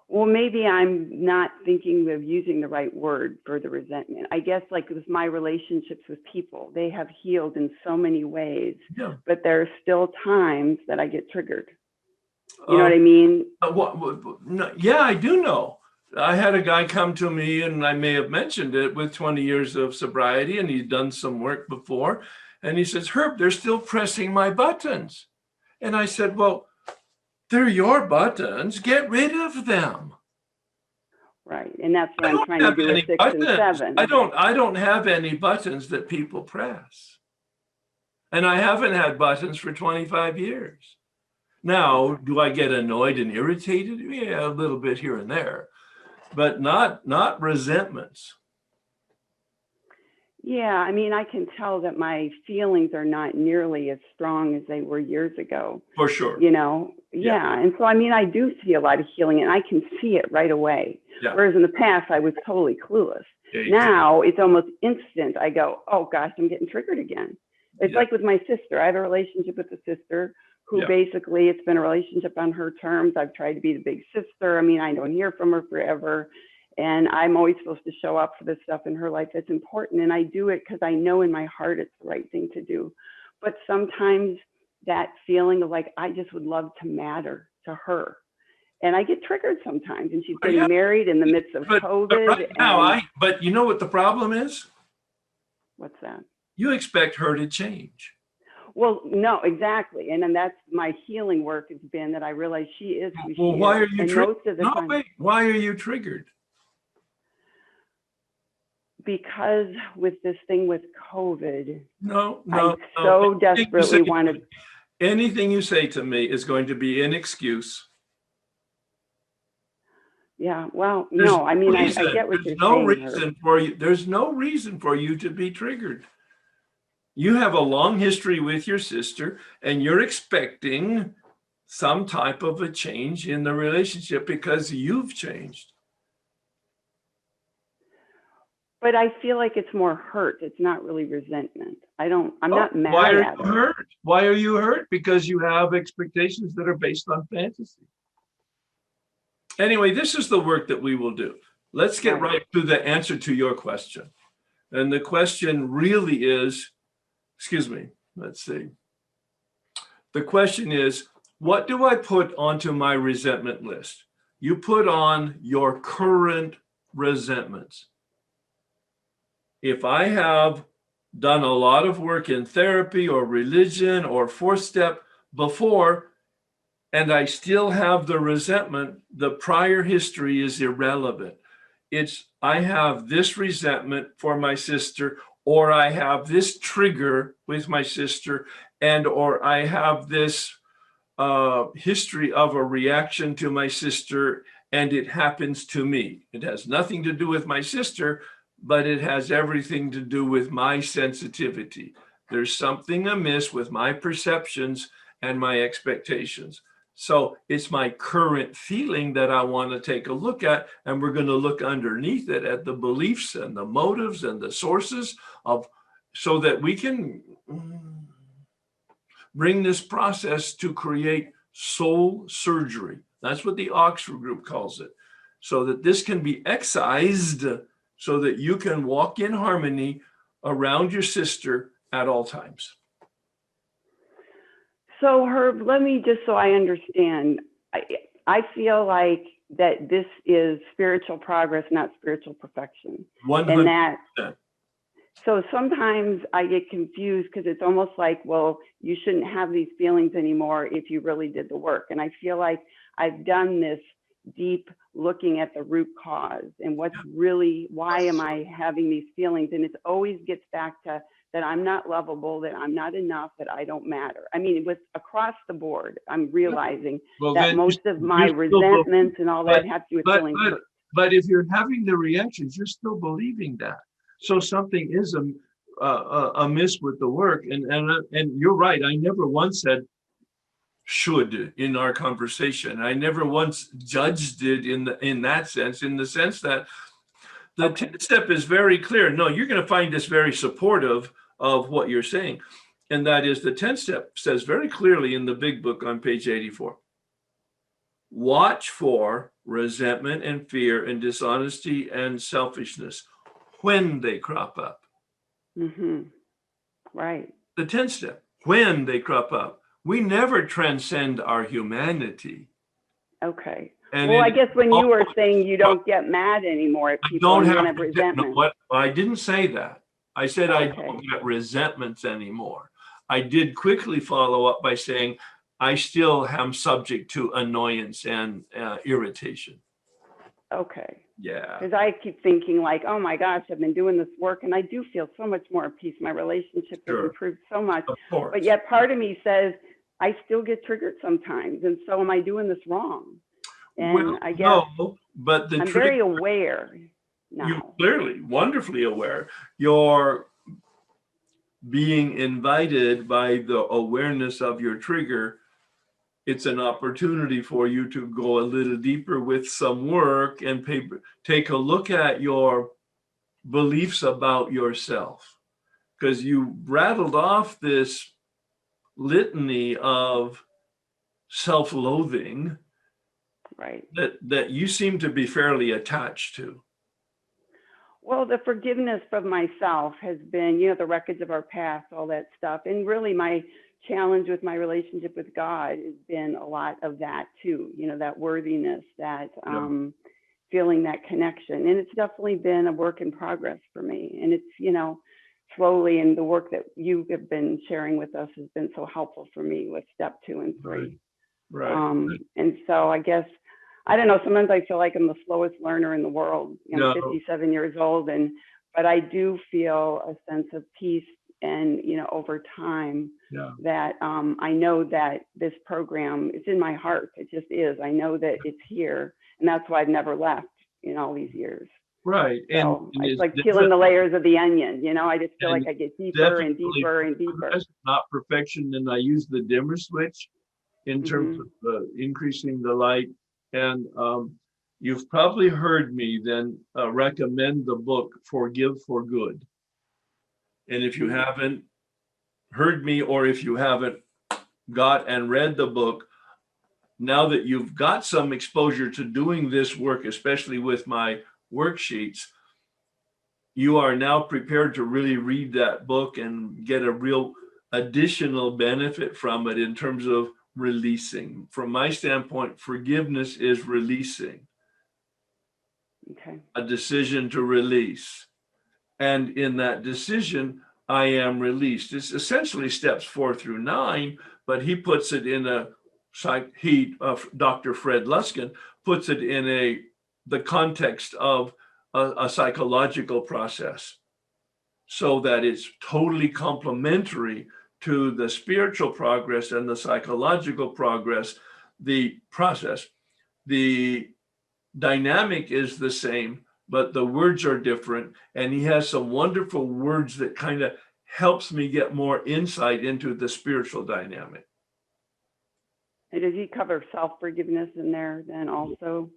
Well, maybe I'm not thinking of using the right word for the resentment. I guess like with my relationships with people, they have healed in so many ways, Yeah. but there are still times that I get triggered. You know what I mean? No, yeah, I do know. I had a guy come to me, and I may have mentioned it, with 20 years of sobriety, and he'd done some work before. And he says, Herb, they're still pressing my buttons. And I said, well, they're your buttons. Get rid of them. Right. And that's what I'm trying to do with 6 and 7. I don't have any buttons that people press. And I haven't had buttons for 25 years. Now, do I get annoyed and irritated? Yeah, a little bit here and there, but not resentments. Yeah, I mean, I can tell that my feelings are not nearly as strong as they were years ago. For sure. You know, yeah. And so, I mean, I do see a lot of healing, and I can see it right away. Yeah. Whereas in the past, I was totally clueless. Now it's almost instant. I go, oh gosh, I'm getting triggered again. It's like with my sister. I have a relationship with a sister who basically, it's been a relationship on her terms. I've tried to be the big sister. I mean, I don't hear from her forever. And I'm always supposed to show up for the stuff in her life that's important. And I do it because I know in my heart it's the right thing to do. But sometimes that feeling of like, I just would love to matter to her. And I get triggered sometimes. And she's getting married in the midst of COVID. But right now, but you know what the problem is? What's that? You expect her to change. Well, no, exactly. And then that's my healing work has been that I realize she is who she is. Why are you triggered? Why are you triggered? Because with this thing with COVID, No. I so desperately wanted. Anything you say to me is going to be an excuse. Yeah, well, no, I mean, I get what you're saying. There's no reason for you to be triggered. You have a long history with your sister, and you're expecting some type of a change in the relationship because you've changed. But I feel like it's more hurt. It's not really resentment. I'm not mad at her. Why are you hurt? Because you have expectations that are based on fantasy. Anyway, this is the work that we will do. Let's get right to the answer to your question. And the question really is, let's see. The question is, what do I put onto my resentment list? You put on your current resentments. If I have done a lot of work in therapy or religion or 4-step before, and I still have the resentment, the prior history is irrelevant. It's, I have this resentment for my sister, or I have this trigger with my sister, and or I have this history of a reaction to my sister, and it happens to me. It has nothing to do with my sister, but it has everything to do with my sensitivity. There's something amiss with my perceptions and my expectations. So it's my current feeling that I want to take a look at, and we're going to look underneath it at the beliefs and the motives and the sources of, so that we can bring this process to create soul surgery. That's what the Oxford group calls it. So that this can be excised so that you can walk in harmony around your sister at all times. So Herb, let me just, so I understand, I feel like that this is spiritual progress, not spiritual perfection. 100%. And that, so sometimes I get confused because it's almost like, well, you shouldn't have these feelings anymore if you really did the work. And I feel like I've done this deep looking at the root cause and what's really, why am I having these feelings? And it always gets back to that I'm not lovable, that I'm not enough, that I don't matter. I mean, with across the board, I'm realizing that most of my resentments and all that have to do with feeling hurt. But if you're having the reactions, you're still believing that. So something is amiss with the work. And you're right. I never once said should in our conversation. I never once judged it in that sense, in the sense that the 10 step is very clear. No, you're going to find this very supportive of what you're saying. And that is the 10 step says very clearly in the big book on page 84. Watch for resentment and fear and dishonesty and selfishness when they crop up. Mm-hmm. Right. The 10 step, when they crop up. We never transcend our humanity. Okay. And well, I guess when you were saying you don't get mad anymore at people and you don't have resentment. What I didn't say that. I said I don't get resentments anymore. I did quickly follow up by saying I still am subject to annoyance and irritation. Okay. Yeah. Because I keep thinking like, oh my gosh, I've been doing this work and I do feel so much more at peace. My relationship has improved so much. Of course. But yet part of me says I still get triggered sometimes. And so am I doing this wrong? And well, I guess no, but I'm very aware now. You're clearly wonderfully aware. You're being invited by the awareness of your trigger. It's an opportunity for you to go a little deeper with some work and take a look at your beliefs about yourself. Because you rattled off this litany of self-loathing, right, that you seem to be fairly attached to. Well, the forgiveness of myself has been, you know, the wreckage of our past, all that stuff. And really my challenge with my relationship with God has been a lot of that too, you know, that worthiness, that feeling that connection. And it's definitely been a work in progress for me. And it's, you know, slowly, and the work that you have been sharing with us has been so helpful for me with step 2 and 3. Right. And so I guess, I don't know, sometimes I feel like I'm the slowest learner in the world. You know, I'm 57 years old, but I do feel a sense of peace and, you know, over time that I know that this program, it's in my heart. It just is. I know that it's here, and that's why I've never left in all these years. Right. So and it's like peeling the layers of the onion, you know, I just feel like I get deeper and deeper and deeper. Not perfection. And I use the dimmer switch in terms of increasing the light. And you've probably heard me then recommend the book Forgive for Good. And if you haven't heard me, or if you haven't got and read the book, now that you've got some exposure to doing this work, especially with my worksheets, you are now prepared to really read that book and get a real additional benefit from it in terms of releasing. From my standpoint, forgiveness is releasing. A decision to release. And in that decision, I am released. It's essentially steps 4 through 9, but he puts it in a Dr. Fred Luskin puts it in the context of a psychological process, so that it's totally complementary to the spiritual progress and the psychological progress. The process, the dynamic is the same, but the words are different. And he has some wonderful words that kind of helps me get more insight into the spiritual dynamic. And does he cover self-forgiveness in there then also?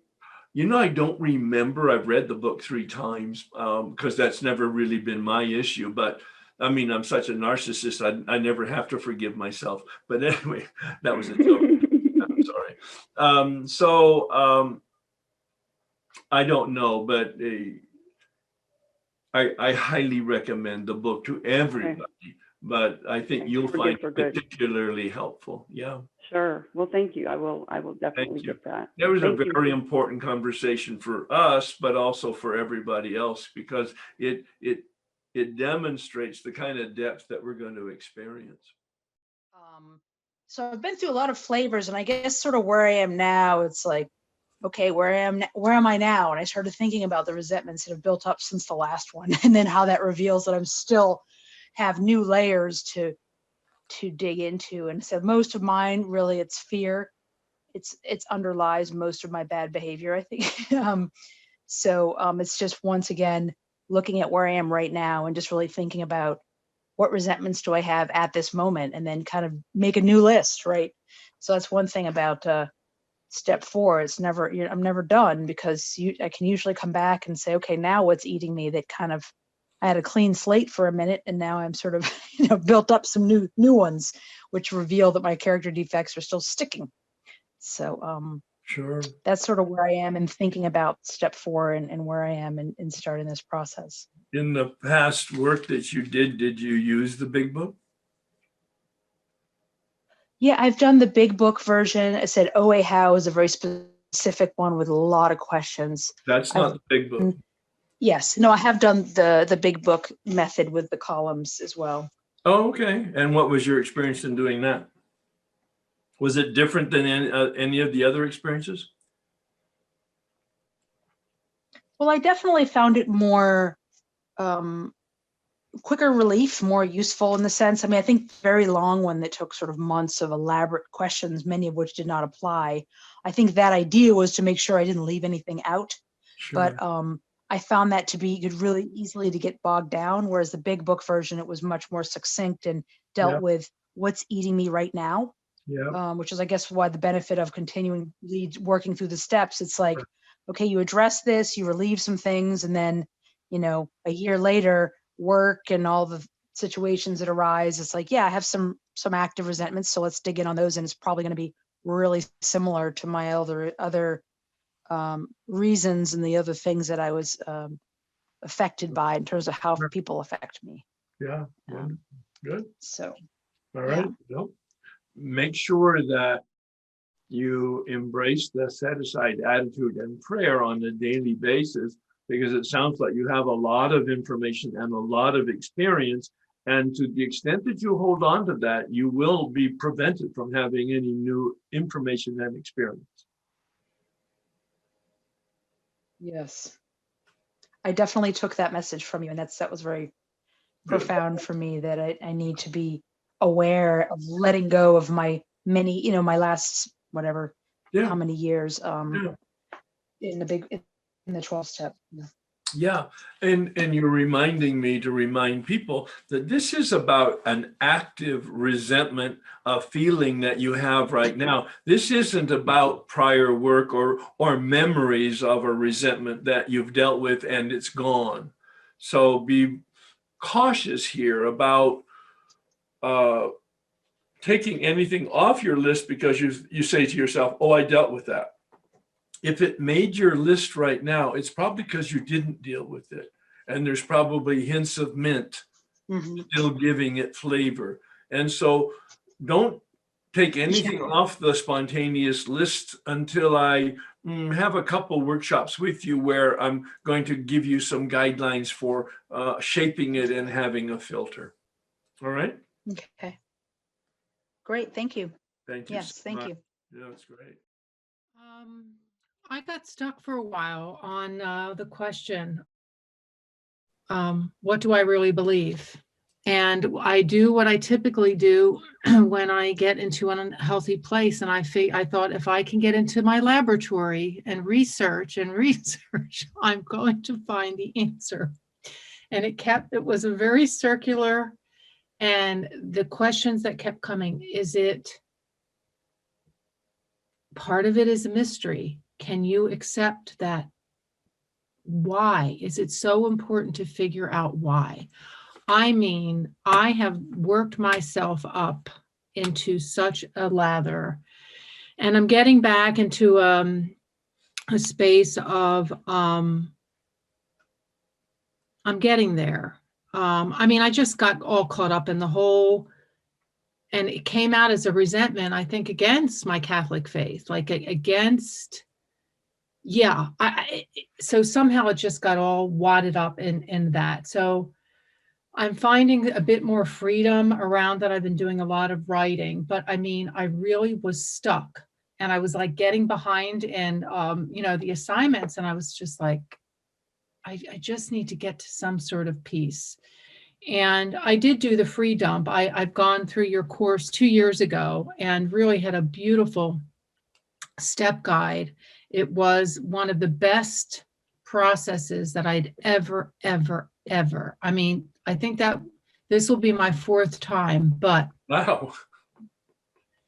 You know, I don't remember. I've read the book 3 times because that's never really been my issue. But I mean, I'm such a narcissist. I never have to forgive myself. But anyway, that was a joke. I'm sorry. I don't know, but I highly recommend the book to everybody. Okay. But I think you'll find it particularly helpful. Yeah. Sure. Well, thank you. I will definitely get that. That was a very important conversation for us, but also for everybody else, because it demonstrates the kind of depth that we're going to experience. So I've been through a lot of flavors, and I guess sort of where I am now, it's like, okay, where am I now? And I started thinking about the resentments that have built up since the last one, and then how that reveals that I'm still have new layers to dig into. And so most of mine, really, it's fear. It's underlies most of my bad behavior, I think. It's just, once again, looking at where I am right now and just really thinking about what resentments do I have at this moment, and then kind of make a new list, right? So that's one thing about step 4. It's never, I'm never done, because I can usually come back and say, okay, now what's eating me that kind of, I had a clean slate for a minute, and now I'm sort of, built up some new ones, which reveal that my character defects are still sticking. So sure, that's sort of where I am in thinking about step 4 and where I am in starting this process. In the past work that you did you use the big book? Yeah, I've done the big book version. I said OA How is a very specific one with a lot of questions. That's not the big book. Yes, no, I have done the big book method with the columns as well. Oh, okay. And what was your experience in doing that? Was it different than any of the other experiences? Well, I definitely found it more quicker relief, more useful in the sense. I mean, I think the very long one that took sort of months of elaborate questions, many of which did not apply. I think that idea was to make sure I didn't leave anything out. Sure. But I found that to be really easily to get bogged down, whereas the big book version, it was much more succinct and dealt with what's eating me right now. Yeah. Which is, I guess, why the benefit of continuing working through the steps. It's like, okay, you address this, you relieve some things, and then, a year later, work and all the situations that arise, it's like, yeah, I have some active resentments, so let's dig in on those, and it's probably going to be really similar to my other reasons and the other things that I was affected by in terms of how people affect me. Yeah, good. So, all right. Yeah. Well, make sure that you embrace the set-aside attitude and prayer on a daily basis, because it sounds like you have a lot of information and a lot of experience. And to the extent that you hold on to that, you will be prevented from having any new information and experience. Yes. I definitely took that message from you, and that was very profound for me, that I need to be aware of letting go of my many, my last, whatever, how many years in the 12 step. Yeah. And you're reminding me to remind people that this is about an active resentment, a feeling that you have right now. This isn't about prior work or memories of a resentment that you've dealt with and it's gone. So be cautious here about taking anything off your list because you say to yourself, oh, I dealt with that. If it made your list right now, it's probably because you didn't deal with it. And there's probably hints of mint still giving it flavor. And so don't take anything off the spontaneous list until I have a couple workshops with you where I'm going to give you some guidelines for shaping it and having a filter. All right? Okay. Great. Thank you. Thank you. Yes, thank you. Yeah, it's great. I got stuck for a while on the question, what do I really believe? And I do what I typically do when I get into an unhealthy place. And I thought if I can get into my laboratory and research, I'm going to find the answer. And it was a very circular, and the questions that kept coming, part of it is a mystery. Can you accept that? Why is it so important to figure out why? I mean, I have worked myself up into such a lather, and I'm getting back into a space of I'm getting there. I mean, I just got all caught up in the whole, and it came out as a resentment, I think, against my Catholic faith, like against, yeah. So somehow it just got all wadded up in that. So I'm finding a bit more freedom around that. I've been doing a lot of writing, but I mean, I really was stuck, and I was like getting behind in, the assignments. And I was just like, I just need to get to some sort of peace. And I did do the free dump. I've gone through your course 2 years ago and really had a beautiful step guide. It was one of the best processes that I'd ever. I mean, I think that this will be my 4th time, but Wow.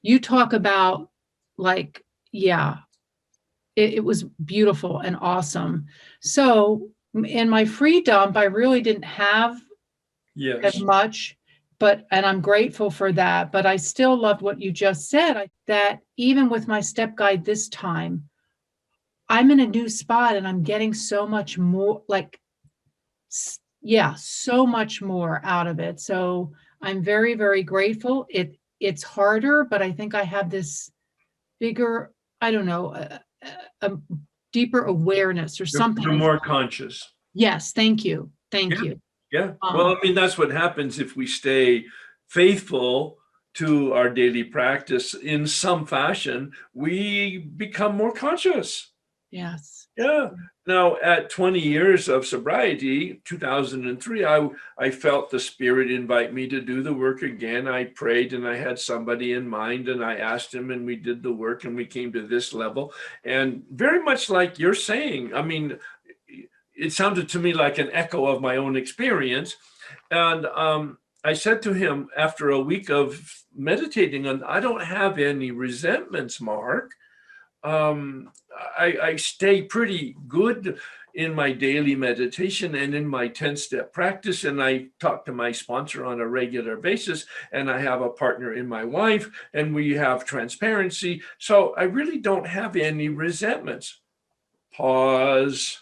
you talk about, like, yeah, it was beautiful and awesome. So in my free dump, I really didn't have Yes. as much, and I'm grateful for that. But I still loved what you just said, that even with my step guide this time, I'm in a new spot and I'm getting so much more, like, yeah, so much more out of it. So I'm very, very grateful. It's harder, but I think I have this bigger, I don't know, a deeper awareness or something. You're more conscious. Yes, thank you. Thank you. Yeah. Well, I mean, that's what happens if we stay faithful to our daily practice in some fashion. We become more conscious. Yes. Yeah. Now, at 20 years of sobriety, 2003, I felt the Spirit invite me to do the work again. I prayed and I had somebody in mind and I asked him and we did the work and we came to this level. And very much like you're saying, I mean, it sounded to me like an echo of my own experience. And I said to him after a week of meditating, and I don't have any resentments, Mark. I stay pretty good in my daily meditation and in my 10-step practice. And I talk to my sponsor on a regular basis. And I have a partner in my wife, and we have transparency. So I really don't have any resentments. Pause.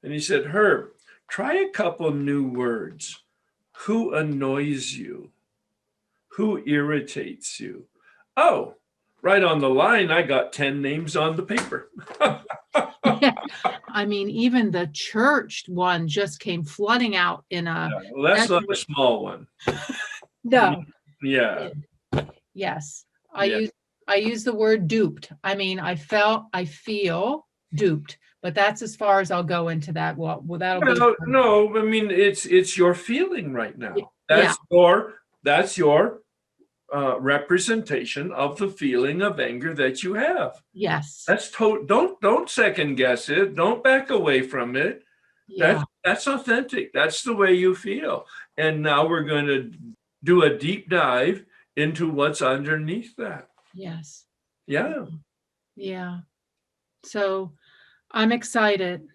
And he said, Herb, try a couple new words. Who annoys you? Who irritates you? Oh, right on the line, I got 10 names on the paper. Yeah. I mean, even the church one just came flooding out in a. Yeah, well, that's not a small one. No. Yeah. Yes. Yeah. I use the word duped. I mean, I feel duped, but that's as far as I'll go into that. Well, that'll be. No, I mean, it's your feeling right now. Yeah. That's your representation of the feeling of anger that you have. Yes. That's don't second guess it. Don't back away from it. Yeah. That's authentic. That's the way you feel. And now we're going to do a deep dive into what's underneath that. Yes. Yeah. Yeah. So I'm excited.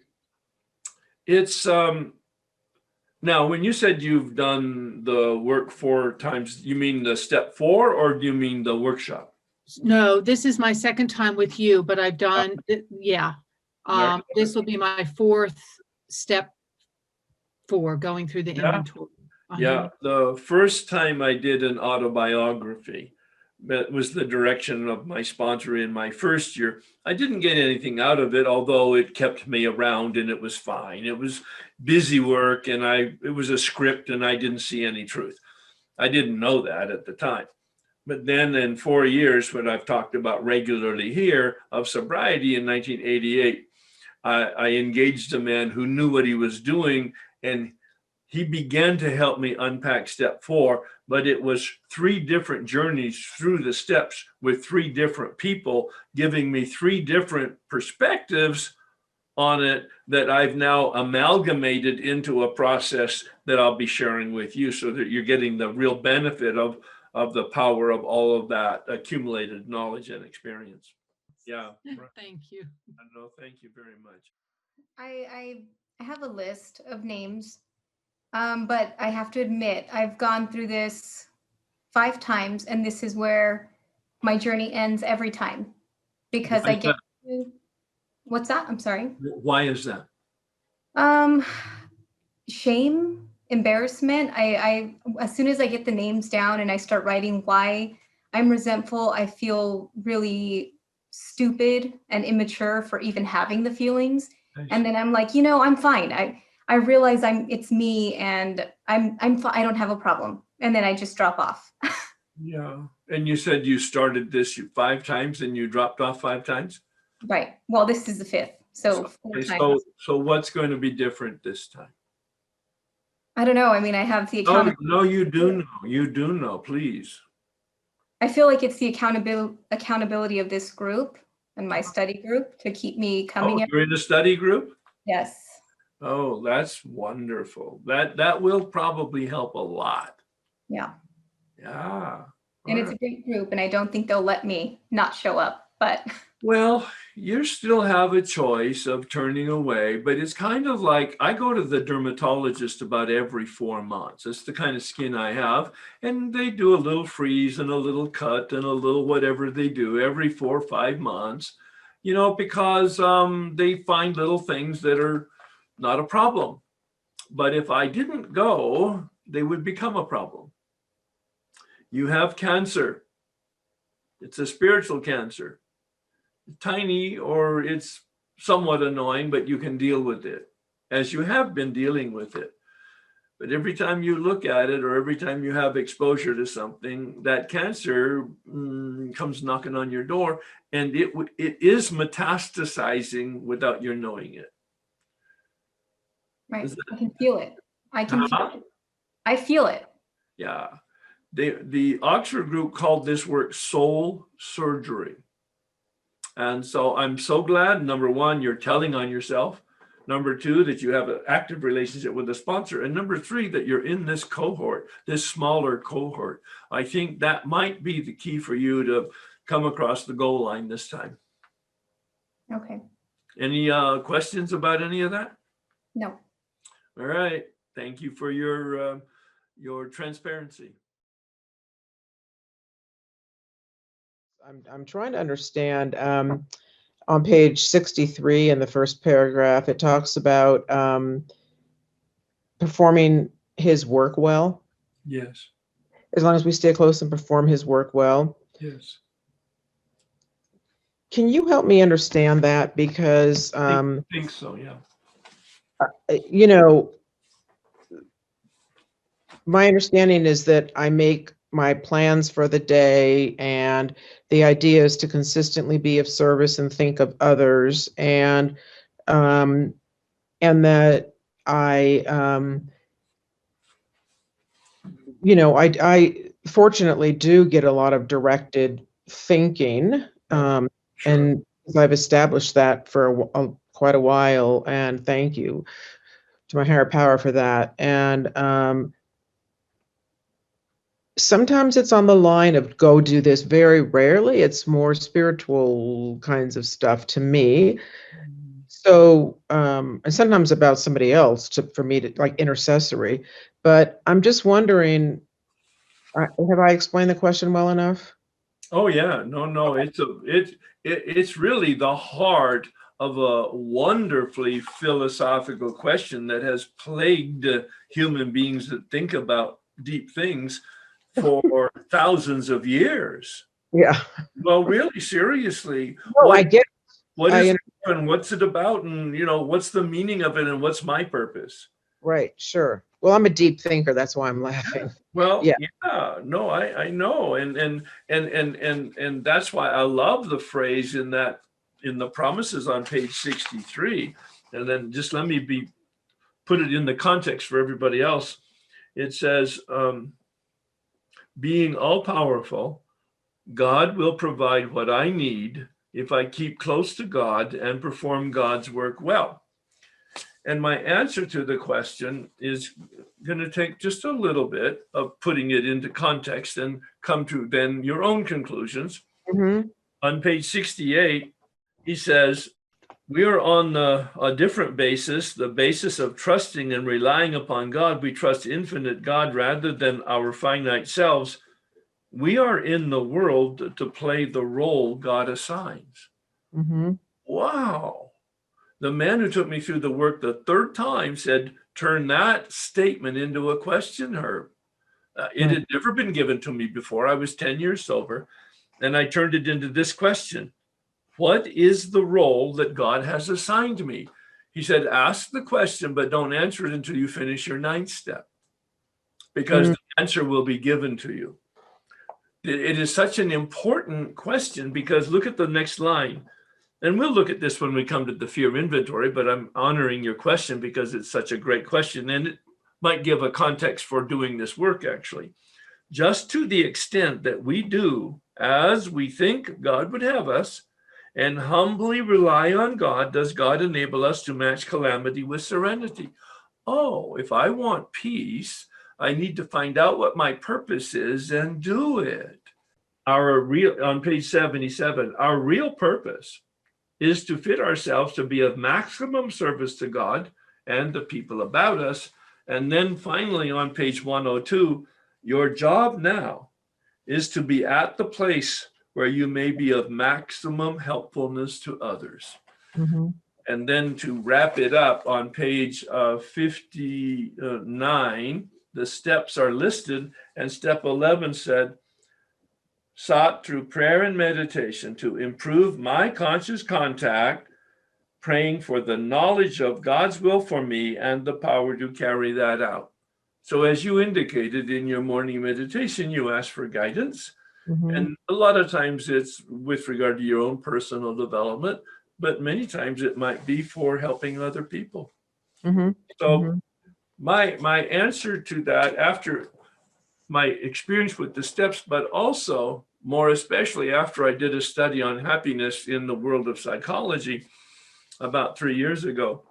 It's now, when you said you've done the work 4 times, you mean the step 4 or do you mean the workshop? No, this is my second time with you, but I've done, yeah. This will be my 4th step 4, going through the inventory. Yeah, the first time I did an autobiography, that was the direction of my sponsor in my first year. I didn't get anything out of it, although it kept me around and it was fine. It was busy work and it was a script and I didn't see any truth. I didn't know that at the time. But then in 4 years, what I've talked about regularly here of sobriety in 1988, I engaged a man who knew what he was doing, and he began to help me unpack step 4, but it was 3 different journeys through the steps with 3 different people giving me 3 different perspectives on it that I've now amalgamated into a process that I'll be sharing with you, so that you're getting the real benefit of the power of all of that accumulated knowledge and experience. Yeah. Thank you. No, thank you very much. I have a list of names, but I have to admit, I've gone through this 5 times, and this is where my journey ends every time, because Why I is get that? to, what's that? I'm sorry. Why is that? Shame, embarrassment. I as soon as I get the names down and I start writing why I'm resentful, I feel really stupid and immature for even having the feelings. And then I'm like, I'm fine. I realize it's me, and I'm fine. I don't have a problem. And then I just drop off. Yeah. And you said you started this 5 times and you dropped off 5 times? Right. Well, this is the 5th. So 4 Okay, times. so what's going to be different this time? I don't know. I mean, I have the Oh, accountability. no, you do know. You do know, please. I feel like it's the accountability of this group and my study group to keep me coming Oh, you're in a study group? Yes. Oh, that's wonderful. That will probably help a lot. Yeah. Yeah. And it's a great group, and I don't think they'll let me not show up, but Well, you still have a choice of turning away, but it's kind of like I go to the dermatologist about every 4 months. It's the kind of skin I have, and they do a little freeze and a little cut and a little whatever they do every 4 or 5 months, because they find little things that are not a problem. But if I didn't go, they would become a problem. You have cancer. It's a spiritual cancer. Tiny, or it's somewhat annoying, but you can deal with it, as you have been dealing with it. But every time you look at it, or every time you have exposure to something, that cancer comes knocking on your door, and it is metastasizing without your knowing it. right. I can feel it. I feel it. Yeah. The Oxford group called this work soul surgery. And so I'm so glad, number 1, you're telling on yourself. Number 2, that you have an active relationship with the sponsor. And number 3, that you're in this cohort, this smaller cohort. I think that might be the key for you to come across the goal line this time. Okay. Any questions about any of that? No. All right. Thank you for your transparency. I'm trying to understand, on page 63 in the first paragraph, it talks about performing his work well. Yes. As long as we stay close and perform his work well. Yes. Can you help me understand that? Because I think so, yeah. My understanding is that I make my plans for the day, and the idea is to consistently be of service and think of others, and that I fortunately do get a lot of directed thinking, Sure. and I've established that for quite a while, and thank you to my higher power for that. And sometimes it's on the line of go do this. Very rarely, it's more spiritual kinds of stuff to me. So, and sometimes about somebody else for me to like intercessory. But I'm just wondering, have I explained the question well enough? Oh yeah, no, it's really the heart of a wonderfully philosophical question that has plagued human beings that think about deep things for thousands of years. Yeah. Well, really, seriously, No, I get. what is it and what's it about, and what's the meaning of it, and what's my purpose? Right. Sure. Well, I'm a deep thinker. That's why I'm laughing. Well, Yeah. yeah, no, I know. And that's why I love the phrase in the promises on page 63. And then just let me put it in the context for everybody else. It says, being all powerful, God will provide what I need if I keep close to God and perform God's work well. And my answer to the question is going to take just a little bit of putting it into context and come to then your own conclusions. Mm-hmm. On page 68, he says, we are on a different basis, the basis of trusting and relying upon God. We trust infinite God rather than our finite selves. We are in the world to play the role God assigns. Mm-hmm. Wow. The man who took me through the work the third time said, turn that statement into a question, Herb. It had never been given to me before. I was 10 years sober, and I turned it into this question. What is the role that God has assigned me? He said, ask the question, but don't answer it until you finish your 9th step, because the answer will be given to you. It is such an important question, because look at the next line. And we'll look at this when we come to the fear inventory, but I'm honoring your question because it's such a great question, and it might give a context for doing this work, actually. Just to the extent that we do as we think God would have us and humbly rely on God, does God enable us to match calamity with serenity. Oh, if I want peace, I need to find out what my purpose is and do it. On page 77, our real purpose is to fit ourselves to be of maximum service to God and the people about us. And then finally on page 102, your job now is to be at the place where you may be of maximum helpfulness to others. Mm-hmm. And then to wrap it up on page 59, the steps are listed, and step 11 said, sought through prayer and meditation to improve my conscious contact, praying for the knowledge of God's will for me and the power to carry that out. So as you indicated in your morning meditation, you ask for guidance. Mm-hmm. And a lot of times it's with regard to your own personal development, but many times it might be for helping other people. Mm-hmm. So my answer to that, after my experience with the steps, but also more especially after I did a study on happiness in the world of psychology about 3 years ago,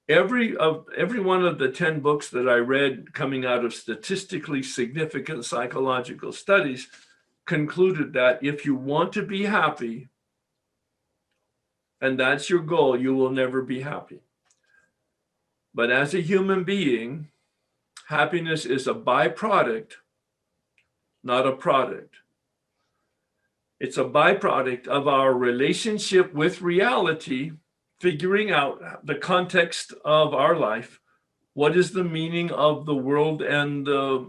every one of the 10 books that I read coming out of statistically significant psychological studies concluded that if you want to be happy, and that's your goal, you will never be happy. But as a human being, happiness is a byproduct, not a product. It's a byproduct of our relationship with reality, figuring out the context of our life. What is the meaning of the world and our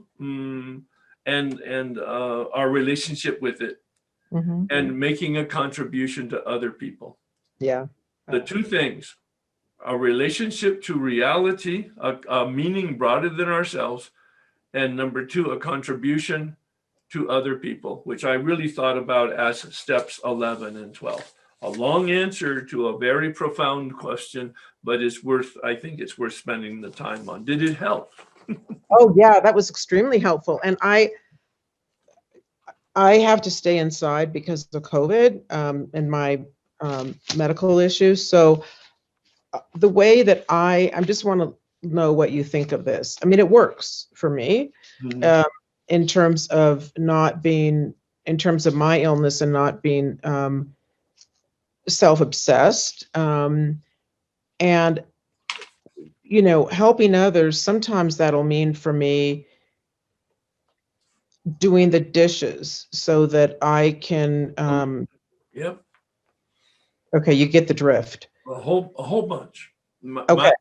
relationship with it, and making a contribution to other people. Yeah. The two things, a relationship to reality, a meaning broader than ourselves, and number two, a contribution to other people, which I really thought about as steps 11 and 12. A long answer to a very profound question, but I think it's worth spending the time on. Did it help? Oh yeah, that was extremely helpful. And I have to stay inside because of COVID and my medical issues. So the way that I just want to know what you think of this. I mean, it works for me in terms of in terms of my illness and not being self-obsessed. And, helping others, sometimes that'll mean for me doing the dishes so that I can, Yep. Okay, you get the drift. A whole bunch. Okay.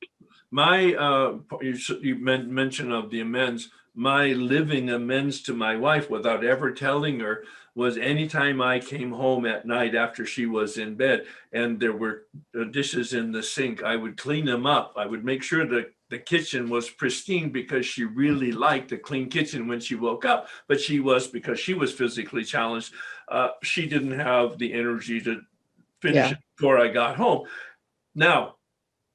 You mentioned of the amends, my living amends to my wife without ever telling her was anytime I came home at night after she was in bed and there were dishes in the sink, I would clean them up. I would make sure that the kitchen was pristine because she really liked a clean kitchen when she woke up. But because she was physically challenged, she didn't have the energy to finish it before I got home. Now,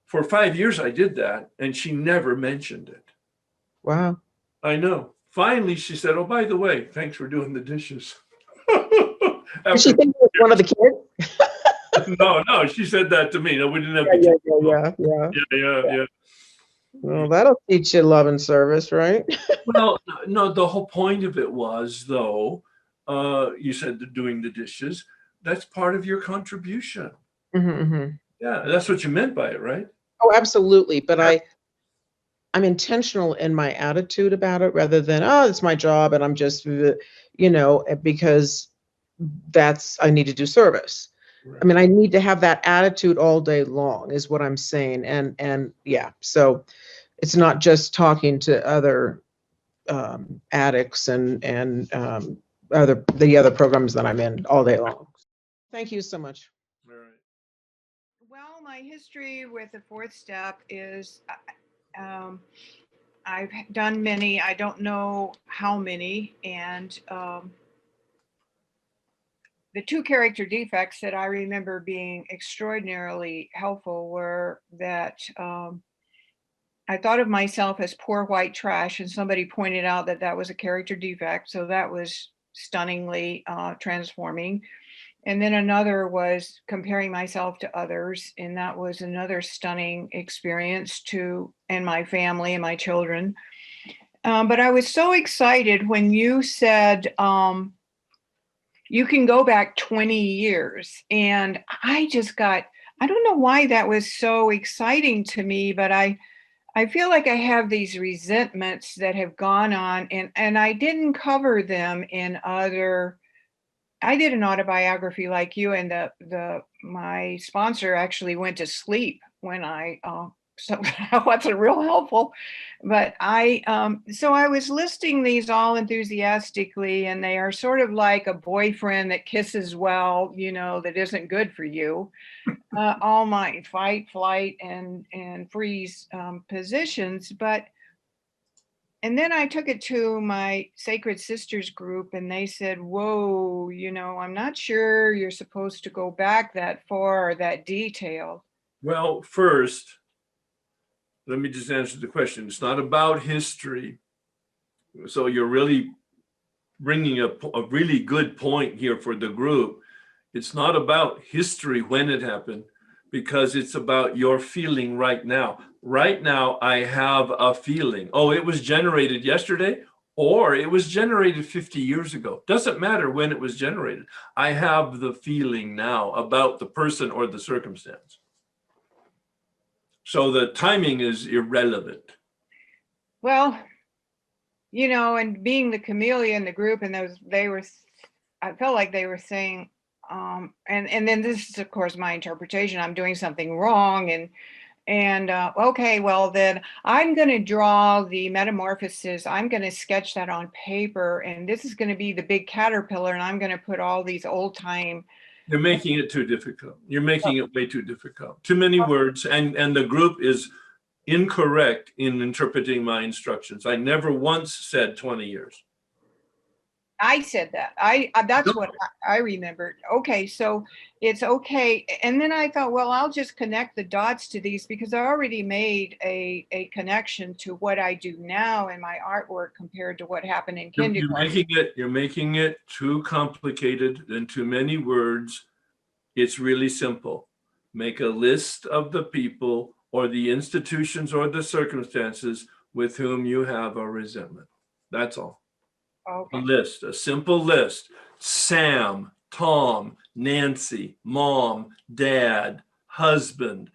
for 5 years, I did that, and she never mentioned it. Wow. I know. Finally, she said, "Oh, by the way, thanks for doing the dishes." Did she think it was one of the kids? No, she said that to me. No, we didn't have Yeah, the kids. Yeah. Well, that'll teach you love and service, right? Well, no, the whole point of it was, though, you said doing the dishes, that's part of your contribution. Yeah, that's what you meant by it, right? Oh, absolutely. But I'm intentional in my attitude about it rather than, oh, it's my job and I'm just, because I need to do service. Right. I mean, I need to have that attitude all day long is what I'm saying. And yeah, so it's not just talking to other addicts and the other programs that I'm in all day long. Thank you so much. All right. Well, my history with the fourth step is I've done many, I don't know how many, and the two character defects that I remember being extraordinarily helpful were that I thought of myself as poor white trash, and somebody pointed out that that was a character defect. So that was stunningly transforming. And then another was comparing myself to others, and that was another stunning experience and my family and my children. But I was so excited when you said you can go back 20 years. And I don't know why that was so exciting to me, but I feel like I have these resentments that have gone on, and I didn't cover them in I did an autobiography like you, and my sponsor actually went to sleep when so that wasn't real helpful. But so I was listing these all enthusiastically, and they are sort of like a boyfriend that kisses well, that isn't good for you. All my fight, flight, and freeze positions, and then I took it to my Sacred Sisters group, and they said, whoa, I'm not sure you're supposed to go back that far or that detailed. Well, first, let me just answer the question. It's not about history. So you're really bringing a really good point here for the group. It's not about history when it happened, because it's about your feeling right now. Right now, I have a feeling. Oh, it was generated yesterday, or it was generated 50 years ago. Doesn't matter when it was generated. I have the feeling now about the person or the circumstance. So the timing is irrelevant. Well, and being the chameleon in the group, and I felt like they were saying, and then this is, of course, my interpretation. I'm doing something wrong, and okay, well then I'm going to draw the metamorphosis. I'm going to sketch that on paper, and this is going to be the big caterpillar, and I'm going to put all these old time. You're making it too difficult. You're making it way too difficult. Too many words, and the group is incorrect in interpreting my instructions. I never once said 20 years. I said that. That's what I remembered. Okay, so it's okay. And then I thought, well, I'll just connect the dots to these, because I already made a connection to what I do now in my artwork compared to what happened in kindergarten. You're making it too complicated and too many words. It's really simple. Make a list of the people or the institutions or the circumstances with whom you have a resentment. That's all. Okay. A simple list. Sam, Tom, Nancy, mom, dad, husband,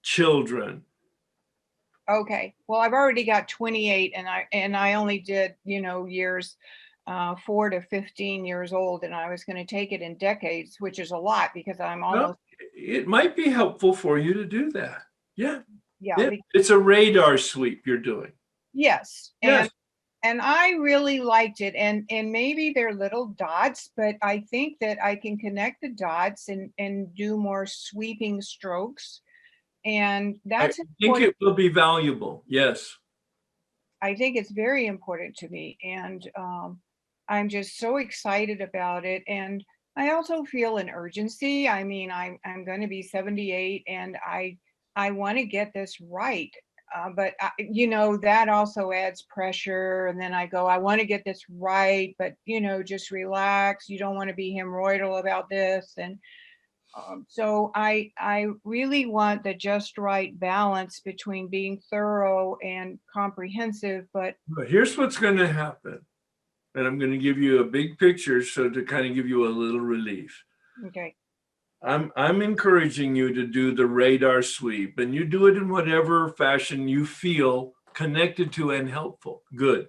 children. Okay. Well, I've already got 28, and I only did, years 4 to 15 years old, and I was going to take it in decades, which is a lot because I'm almost. Well, it might be helpful for you to do that. Yeah. Yeah. It's a radar sweep you're doing. Yes. Yes. And I really liked it. And maybe they're little dots, but I think that I can connect the dots and do more sweeping strokes. And I that's think important. it will be valuable. Yes. I think it's very important to me. And I'm just so excited about it. And I also feel an urgency. I mean, I'm going to be 78 and I want to get this right. But you know, that also adds pressure. And then I go, I want to get this right, but you know, just relax. You don't want to be hemorrhoidal about this. And so I really want the just right balance between being thorough and comprehensive, but But here's what's going to happen. And I'm going to give you a big picture so to kind of give you a little relief. okay. I'm encouraging you to do the radar sweep, and you do it in whatever fashion you feel connected to and helpful. Good.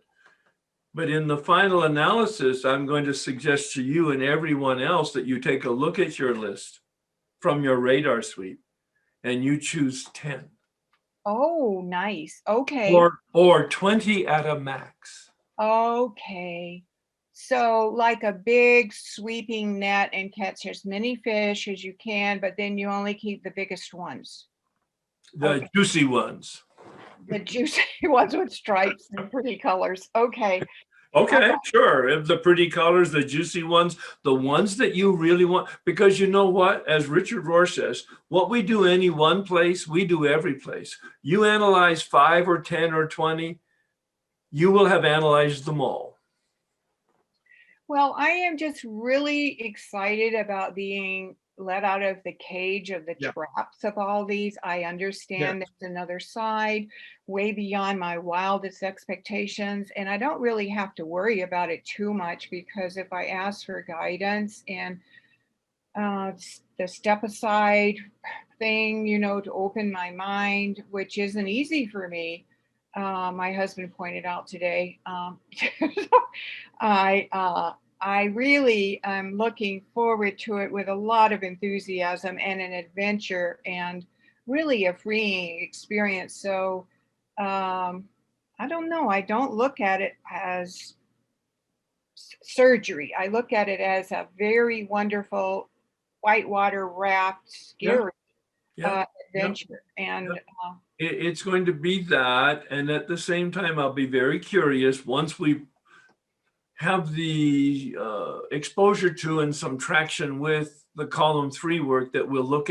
But in the final analysis, I'm going to suggest to you and everyone else that you take a look at your list from your radar sweep and you choose 10 Oh, nice. Okay. or 20 at a max. Okay. So like a big sweeping net and catch as many fish as you can, but then you only keep the biggest ones. The Okay. juicy ones. The juicy ones with stripes and pretty colors. Okay. Okay, sure. If the pretty colors, the juicy ones, the ones that you really want, because you know what, as Richard Rohr says, what we do any one place, we do every place. You analyze 5 or 10 or 20, you will have analyzed them all. Well, I am just really excited about being let out of the cage of the traps of all these. I understand there's another side way beyond my wildest expectations, and I don't really have to worry about it too much because if I ask for guidance and the step aside thing, you know, to open my mind, which isn't easy for me. My husband pointed out today. I really am looking forward to it with a lot of enthusiasm and an adventure and really a freeing experience. So I don't know. I don't look at it as surgery. I look at it as a very wonderful whitewater raft, scary adventure. And it's going to be that. And at the same time, I'll be very curious once we have the exposure to and some traction with the column 3 work that we'll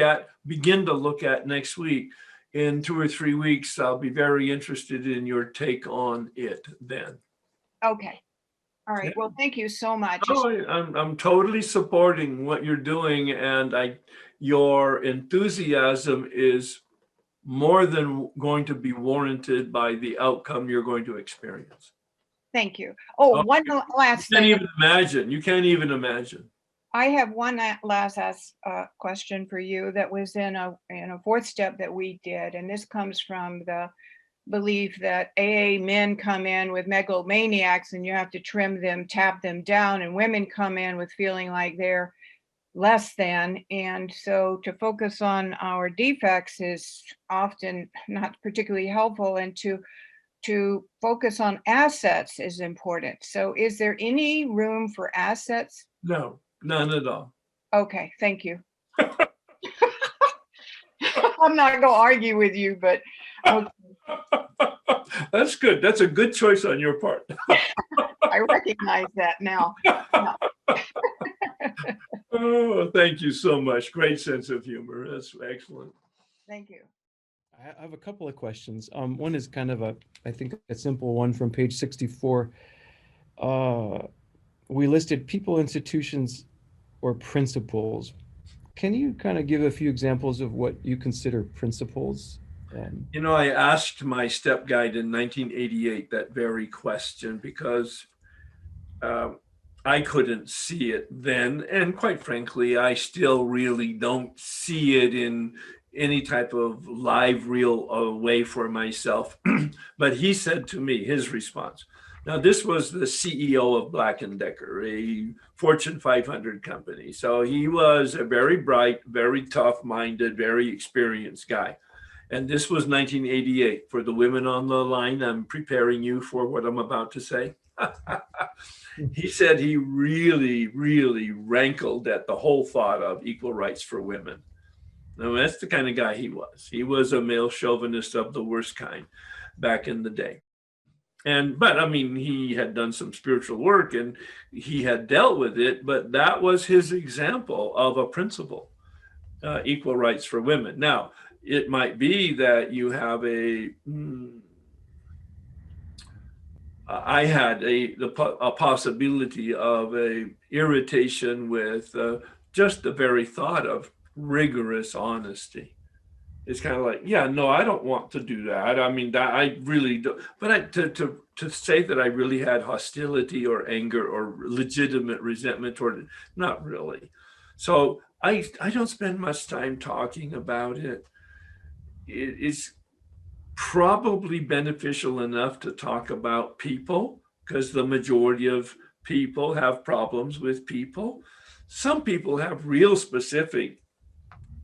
begin to look at next week. In 2 or 3 weeks, I'll be very interested in your take on it then. Okay. All right. Well, thank you so much. Oh, I'm totally supporting what you're doing, and your enthusiasm is more than going to be warranted by the outcome you're going to experience. Thank you. Oh, one last thing. You can't even imagine. I have one last question for you that was in a 4th step that we did, and this comes from the belief that AA men come in with megalomaniacs and you have to trim them, tap them down, and women come in with feeling like they're less than. And so to focus on our defects is often not particularly helpful, and to focus on assets is important. So is there any room for assets? No, none at all. Okay, thank you. I'm not going to argue with you, but okay. That's good. That's a good choice on your part. I recognize that now. Oh, thank you so much. Great sense of humor. That's excellent. Thank you. I have a couple of questions. One is kind of I think a simple one from page 64. We listed people, institutions, or principles. Can you kind of give a few examples of what you consider principles? You know, I asked my step guide in 1988 that very question because I couldn't see it then. And quite frankly, I still really don't see it in any type of live, real way for myself. But he said to me, his response. Now, this was the CEO of Black & Decker, a Fortune 500 company. So he was a very bright, very tough-minded, very experienced guy. And this was 1988. For the women on the line, I'm preparing you for what I'm about to say. He said he really, really rankled at the whole thought of equal rights for women. Now, that's the kind of guy he was. He was a male chauvinist of the worst kind back in the day. But I mean, he had done some spiritual work and he had dealt with it, but that was his example of a principle, equal rights for women. Now, it might be that you have I had a possibility of a irritation with just the very thought of rigorous honesty. It's kind of like, yeah, no, I don't want to do that. I mean, that I really don't. But to say that I really had hostility or anger or legitimate resentment toward it, not really. So I don't spend much time talking about it. It's probably beneficial enough to talk about people because the majority of people have problems with people. Some people have real specific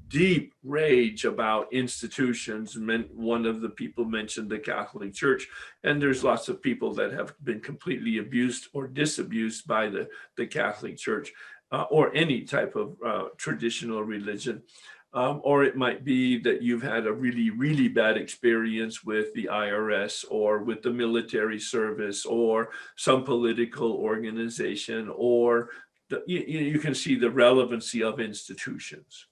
deep rage about institutions. One of the people mentioned the Catholic Church, and there's lots of people that have been completely abused or disabused by the Catholic Church or any type of traditional religion. Or it might be that you've had a really, really bad experience with the IRS or with the military service or some political organization, or you can see the relevancy of institutions.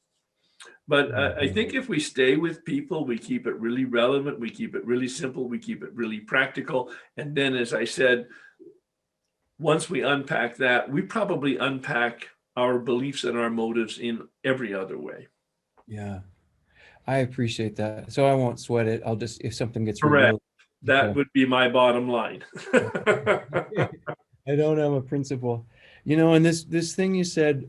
But I think if we stay with people, we keep it really relevant, we keep it really simple, we keep it really practical. And then, as I said, once we unpack that, we probably unpack our beliefs and our motives in every other way. Yeah, I appreciate that. So I won't sweat it. I'll just, if something gets Correct. revealed. That Okay. would be my bottom line. I don't have a principle. You know, and this thing you said,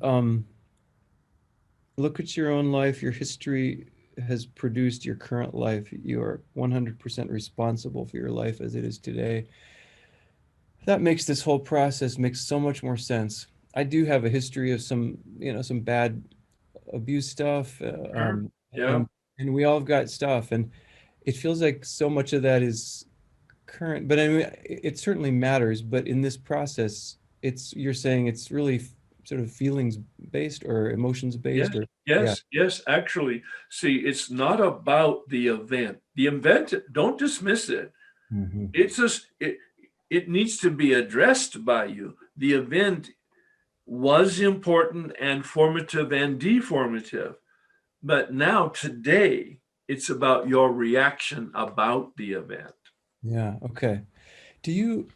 look at your own life. Your history has produced your current life. You are 100% responsible for your life as it is today. That makes this whole process makes so much more sense. I do have a history of some bad abuse stuff. Yeah. And we all have got stuff. And it feels like so much of that is current, but I mean, it certainly matters. But in this process, you're saying it's really sort of feelings based or emotions based, or Yes. Actually, see, it's not about the event. The event, don't dismiss it. Mm-hmm. It's just it needs to be addressed by you. The event was important and formative and deformative, but now today it's about your reaction about the event. Yeah. Okay. You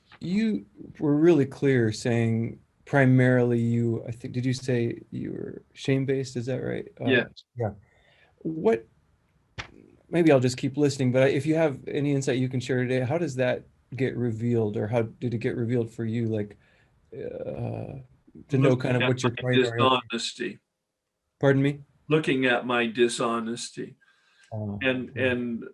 were really clear saying primarily I think, did you say you were shame-based? Is that right? Yes. Yeah. Maybe I'll just keep listening, but if you have any insight you can share today, how does that get revealed, or how did it get revealed for you? Like, to know kind of what your primary dishonesty. Pardon me? Looking at my dishonesty. Oh, And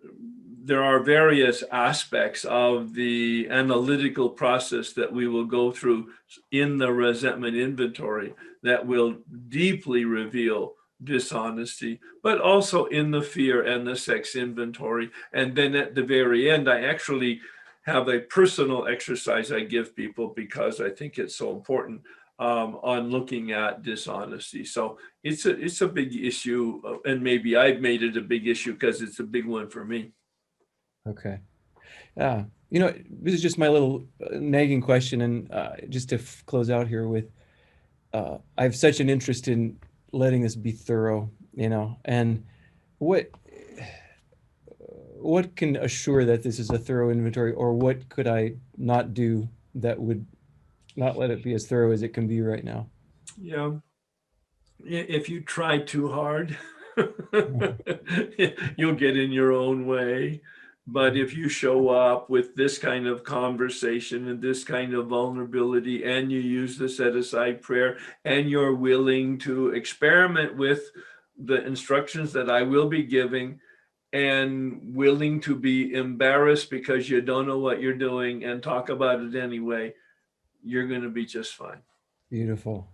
there are various aspects of the analytical process that we will go through in the resentment inventory that will deeply reveal dishonesty, but also in the fear and the sex inventory. And then at the very end, I actually have a personal exercise I give people because I think it's so important on looking at dishonesty. So it's a big issue, and maybe I've made it a big issue because it's a big one for me. okay. Yeah. This is just my little nagging question, and just to close out here with, I have such an interest in letting this be thorough, and what can assure that this is a thorough inventory, or what could I not do that would not let it be as thorough as it can be right now? Yeah. If you try too hard, you'll get in your own way. But if you show up with this kind of conversation and this kind of vulnerability, and you use the set aside prayer, and you're willing to experiment with the instructions that I will be giving, and willing to be embarrassed because you don't know what you're doing and talk about it anyway, you're going to be just fine. Beautiful.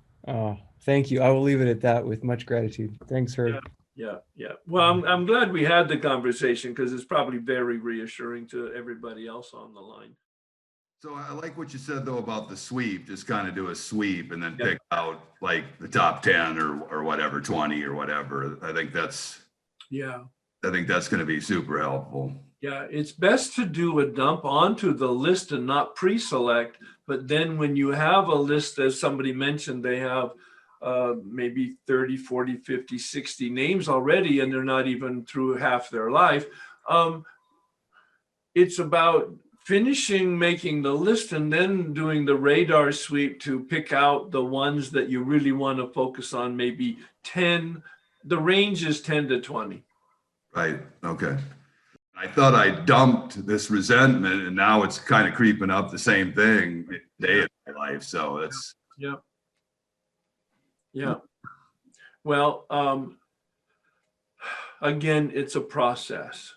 Thank you. I will leave it at that with much gratitude. Thanks, Herb. Yeah. Well, I'm glad we had the conversation because it's probably very reassuring to everybody else on the line. So I like what you said though about the sweep, just kind of do a sweep and then Yeah. pick out like the top 10 or whatever, 20 or whatever. I think that's going to be super helpful. Yeah, it's best to do a dump onto the list and not pre-select, but then when you have a list, as somebody mentioned, they have maybe 30, 40, 50, 60 names already, and they're not even through half their life. It's about finishing making the list and then doing the radar sweep to pick out the ones that you really want to focus on, maybe 10. The range is 10 to 20. Right. Okay. I thought I dumped this resentment and now it's kind of creeping up the same thing day in my life. So it's. Yeah. Well, again, it's a process.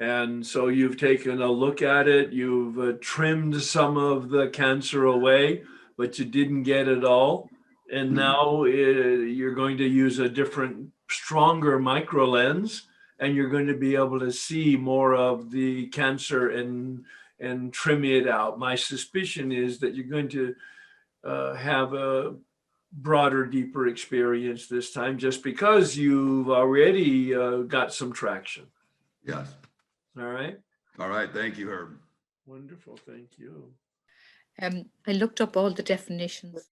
And so you've taken a look at it, you've trimmed some of the cancer away, but you didn't get it all. And now you're going to use a different, stronger micro lens, and you're going to be able to see more of the cancer and trim it out. My suspicion is that you're going to have a broader, deeper experience this time, just because you've already got some traction. Yes. All right. All right. Thank you, Herb. Wonderful. Thank you. I looked up all the definitions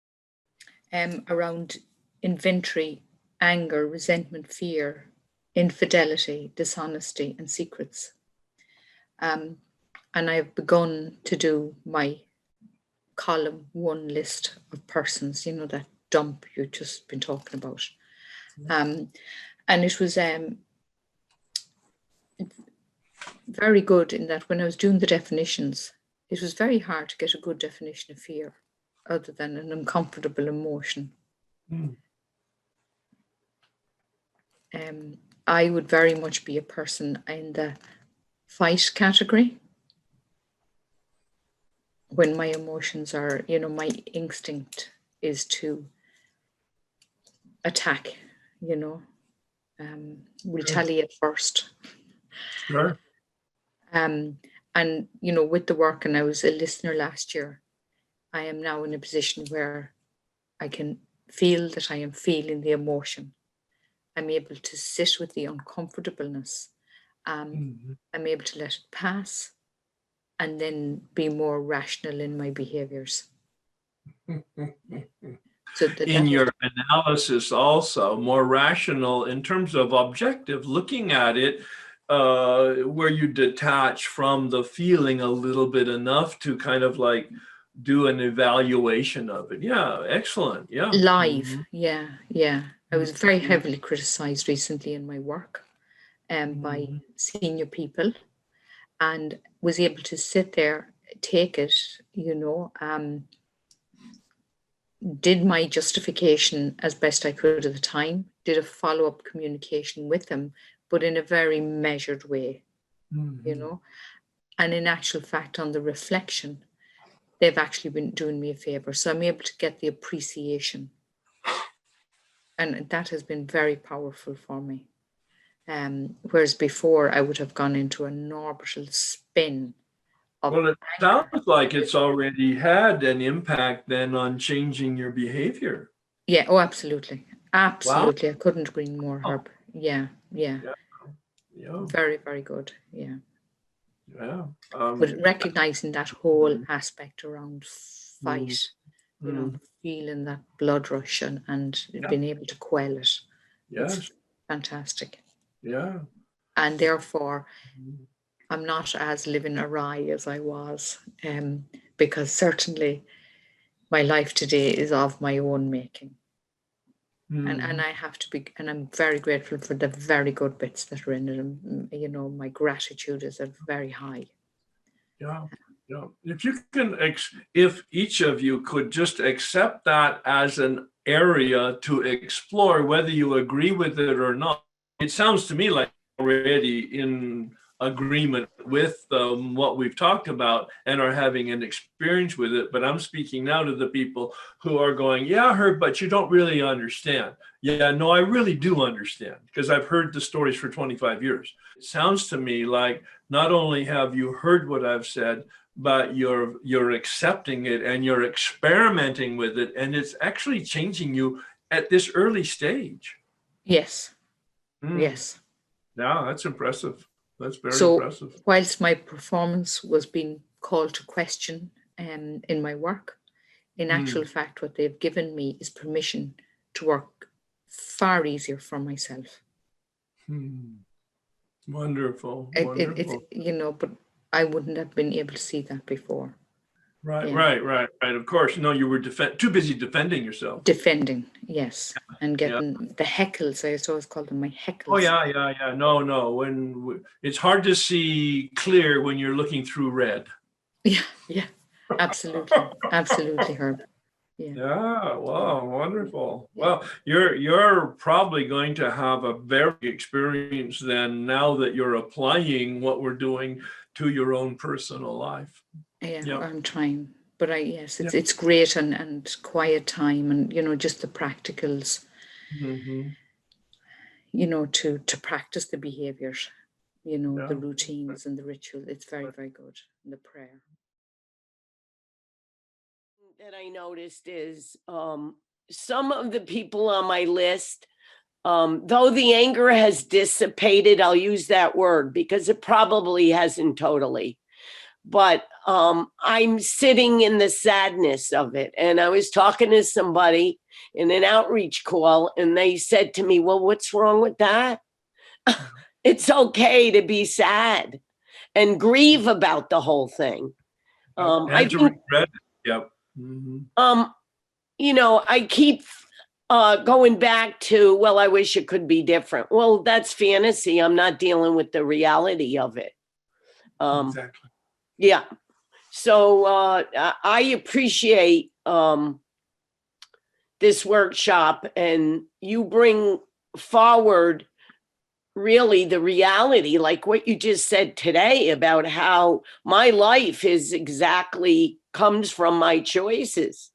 around inventory, anger, resentment, fear, infidelity, dishonesty, and secrets. And I've begun to do my column 1 list of persons, that dump you've just been talking about. And it was very good in that when I was doing the definitions, it was very hard to get a good definition of fear other than an uncomfortable emotion. I would very much be a person in the fight category. When my emotions are, my instinct is to attack, retaliate first. Sure. And, with the work, and I was a listener last year, I am now in a position where I can feel that I am feeling the emotion. I'm able to sit with the uncomfortableness. I'm able to let it pass and then be more rational in my behaviors. So in your analysis also, more rational in terms of objective, looking at it, where you detach from the feeling a little bit enough to kind of like do an evaluation of it. Yeah, excellent. Yeah. Live. Yeah. I was very heavily criticized recently in my work by senior people, and was able to sit there, take it, did my justification as best I could at the time, did a follow-up communication with them, but in a very measured way, and in actual fact, on the reflection, they've actually been doing me a favor. So I'm able to get the appreciation. And that has been very powerful for me. Whereas before I would have gone into an orbital spin. Well, it sounds like it's already had an impact then on changing your behavior. Yeah. Oh, absolutely. Absolutely. Wow. I couldn't agree more, Herb. Yeah. Very, very good. Yeah. But recognizing that whole aspect around fight, feeling that blood rush and being able to quell it. Yes. It's fantastic. Yeah. And therefore, I'm not as living awry as I was, because certainly my life today is of my own making. And I have to be, and I'm very grateful for the very good bits that are in it. And, my gratitude is very high. Yeah. If you can, if each of you could just accept that as an area to explore, whether you agree with it or not, it sounds to me like already in agreement with what we've talked about and are having an experience with it. But I'm speaking now to the people who are going, yeah, Herb, but you don't really understand. Yeah, no, I really do understand because I've heard the stories for 25 years. It sounds to me like not only have you heard what I've said, but you're accepting it and you're experimenting with it, and it's actually changing you at this early stage. Yes. Mm. Yes. Yeah, that's impressive. That's very So impressive. whilst my performance was being called to question in my work, in actual fact, what they've given me is permission to work far easier for myself. Wonderful. It's, you know, but I wouldn't have been able to see that before. Right, Yeah. right. Of course, no, you were too busy defending yourself. Defending, yes, and getting the heckles. I always call them my heckles. Oh yeah. No. When it's hard to see clear when you're looking through red. Yeah, absolutely, Herb. Yeah, wow, wonderful. Well, you're probably going to have a very experience then now that you're applying what we're doing to your own personal life. Yeah. I'm trying, but it's great and quiet time and, you know, just the practicals, you know, to practice the behaviors, you know, the routines and the ritual. It's very, very good. And the prayer. That I noticed is some of the people on my list, though the anger has dissipated, I'll use that word because it probably hasn't totally, but I'm sitting in the sadness of it. And I was talking to somebody in an outreach call and they said to me, well, what's wrong with that? It's okay to be sad and grieve about the whole thing. And to regret it. Yep. You know, I keep going back to, well, I wish it could be different. Well, that's fantasy. I'm not dealing with the reality of it. Exactly. Yeah. So I appreciate this workshop, and you bring forward really the reality, like what you just said today about how my life is exactly comes from my choices.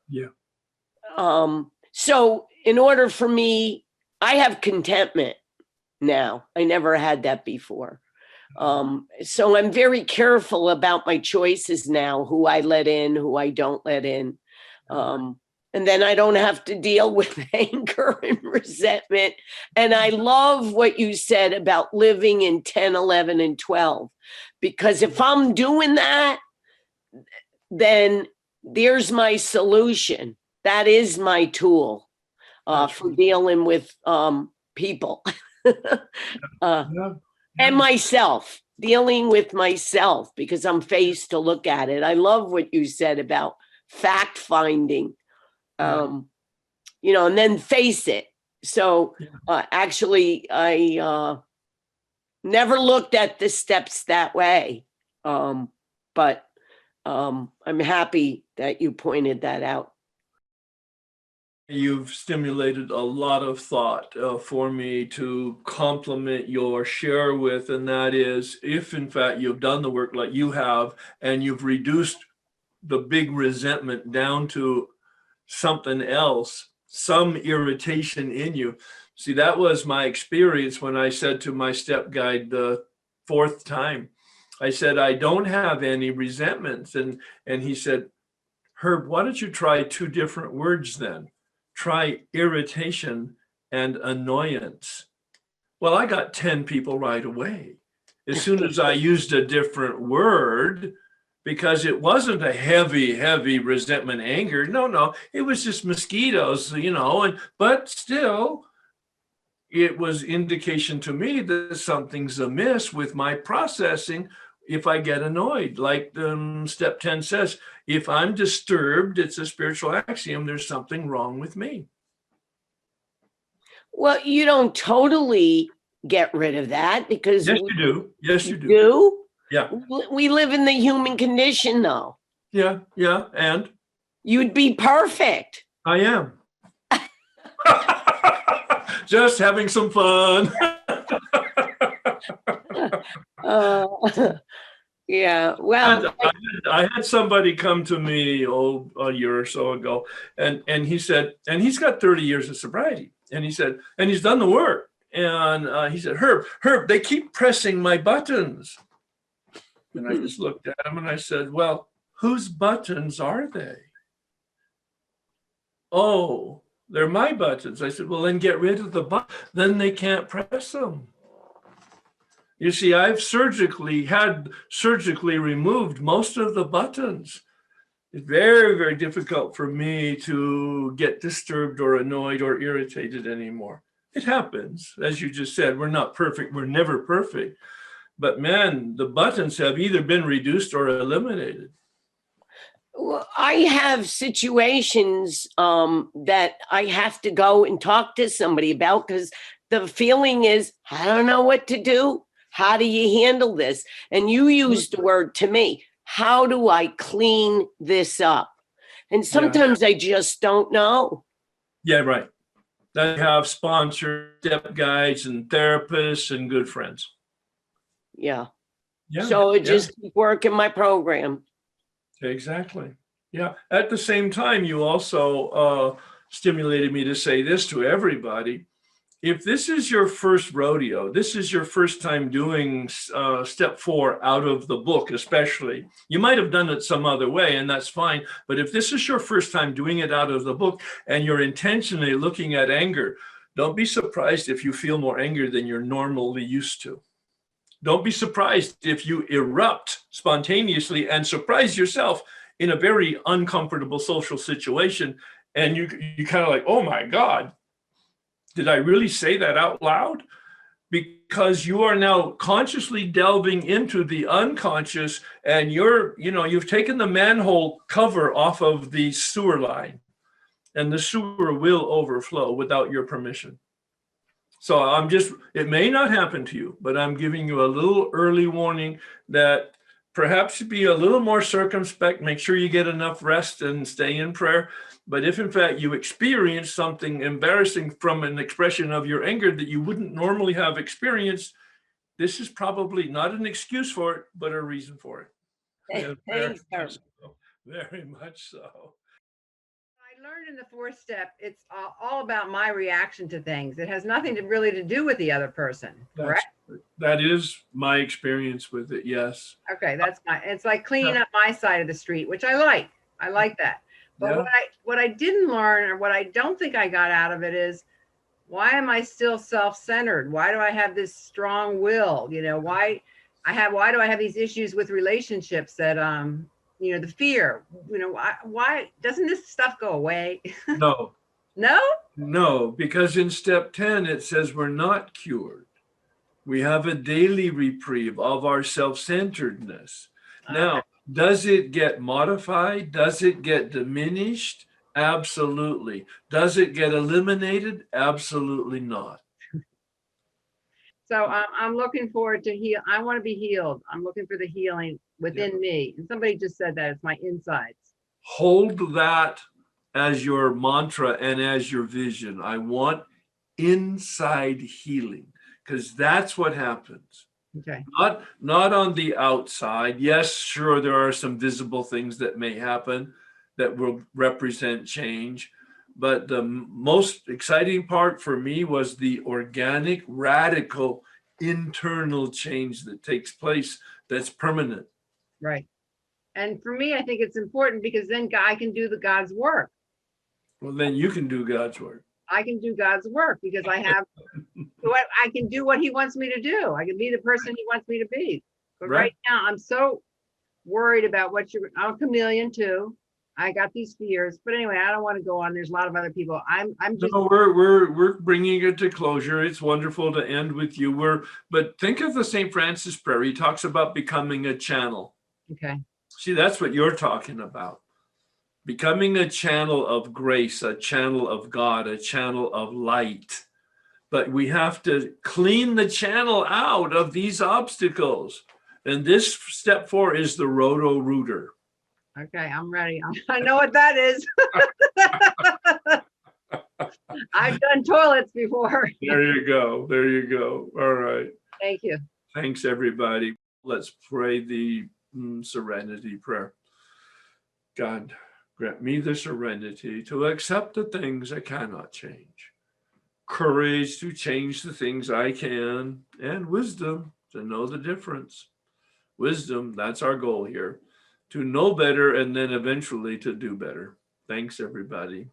Yeah. So in order for me, I have contentment now. I never had that before. So I'm very careful about my choices now, who I let in, who I don't let in. And then I don't have to deal with anger and resentment. And I love what you said about living in 10, 11, and 12, because if I'm doing that, then there's my solution. That is my tool for dealing with people and myself, dealing with myself, because I'm faced to look at it. I love what you said about fact finding. You know, and then face it. So actually, I never looked at the steps that way. But I'm happy that you pointed that out. You've stimulated a lot of thought for me to complement your share with, and that is, if in fact you've done the work like you have, and you've reduced the big resentment down to something else, some irritation in you. See, that was my experience when I said to my step guide the fourth time, I said, I don't have any resentments. And he said, Herb, why don't you try two different words then? Try irritation and annoyance. Well, I got 10 people right away. As soon as I used a different word, because it wasn't a heavy resentment, anger. No, it was just mosquitoes, you know, but still, it was indication to me that something's amiss with my processing if I get annoyed. Like step 10 says, if I'm disturbed, it's a spiritual axiom, there's something wrong with me. Well, you don't totally get rid of that because yes, you do. Yes, you do. Do? Yeah. We live in the human condition, though. Yeah, and? You'd be perfect. I am. Just having some fun. Yeah, well, I had somebody come to me a year or so ago, and he said, and he's got 30 years of sobriety, and he said, and he's done the work, and he said, Herb, they keep pressing my buttons, and I just looked at him and I said, well, whose buttons are they? Oh, they're my buttons. I said, well, then get rid of the button. Then they can't press them. You see, I've surgically removed most of the buttons. It's very, very difficult for me to get disturbed or annoyed or irritated anymore. It happens. As you just said, we're not perfect. We're never perfect. But man, the buttons have either been reduced or eliminated. Well, I have situations that I have to go and talk to somebody about because the feeling is, I don't know what to do. How do you handle this? And you used the word to me, how do I clean this up? And sometimes I just don't know. Yeah, right. They have sponsors, step guides, and therapists and good friends. Yeah. So I just keep working my program. Exactly. Yeah. At the same time, you also stimulated me to say this to everybody. If this is your first rodeo, this is your first time doing step 4 out of the book, especially, you might have done it some other way, and that's fine. But if this is your first time doing it out of the book and you're intentionally looking at anger, don't be surprised if you feel more anger than you're normally used to. Don't be surprised if you erupt spontaneously and surprise yourself in a very uncomfortable social situation. And you kind of like, oh my God, did I really say that out loud? Because you are now consciously delving into the unconscious, and you've taken the manhole cover off of the sewer line, and the sewer will overflow without your permission. So it may not happen to you, but I'm giving you a little early warning that perhaps be a little more circumspect, make sure you get enough rest and stay in prayer. But if in fact you experience something embarrassing from an expression of your anger that you wouldn't normally have experienced, this is probably not an excuse for it, but a reason for it. Thanks, Herb. Very much so. I learned in the 4th step, it's all about my reaction to things. It has nothing to do with the other person, correct? That is my experience with it, yes. Okay, it's like cleaning up my side of the street, which I like. I like that. But what I didn't learn, or what I don't think I got out of it, is why am I still self-centered? Why do I have this strong will? Why do I have these issues with relationships that the fear, why doesn't this stuff go away? No. No, because in step 10, it says we're not cured. We have a daily reprieve of our self-centeredness. Now, does it get modified? Does it get diminished? Absolutely. Does it get eliminated? Absolutely not. So I'm looking forward to heal. I want to be healed. I'm looking for the healing within me. And somebody just said that it's my insides. Hold that as your mantra and as your vision. I want inside healing, because that's what happens. Okay. Not on the outside. Yes, sure, there are some visible things that may happen that will represent change. But the most exciting part for me was the organic, radical, internal change that takes place that's permanent. Right. And for me, I think it's important because then I can do God's work. Well, then you can do God's work. I can do God's work because I can do what he wants me to do. I can be the person he wants me to be. But right now, I'm so worried about I'm a chameleon too. I got these fears, but anyway, I don't want to go on. There's a lot of other people. I'm just. No, we're bringing it to closure. It's wonderful to end with you. But think of the St. Francis prayer. He talks about becoming a channel. Okay. See, that's what you're talking about. Becoming a channel of grace, a channel of God, a channel of light. But we have to clean the channel out of these obstacles. And this step 4 is the Roto-Rooter. Okay, I'm ready. I know what that is. I've done toilets before. There you go. All right. Thank you. Thanks, everybody. Let's pray the serenity prayer. God, grant me the serenity to accept the things I cannot change, courage to change the things I can, and wisdom to know the difference. Wisdom, that's our goal here, to know better and then eventually to do better. Thanks, everybody.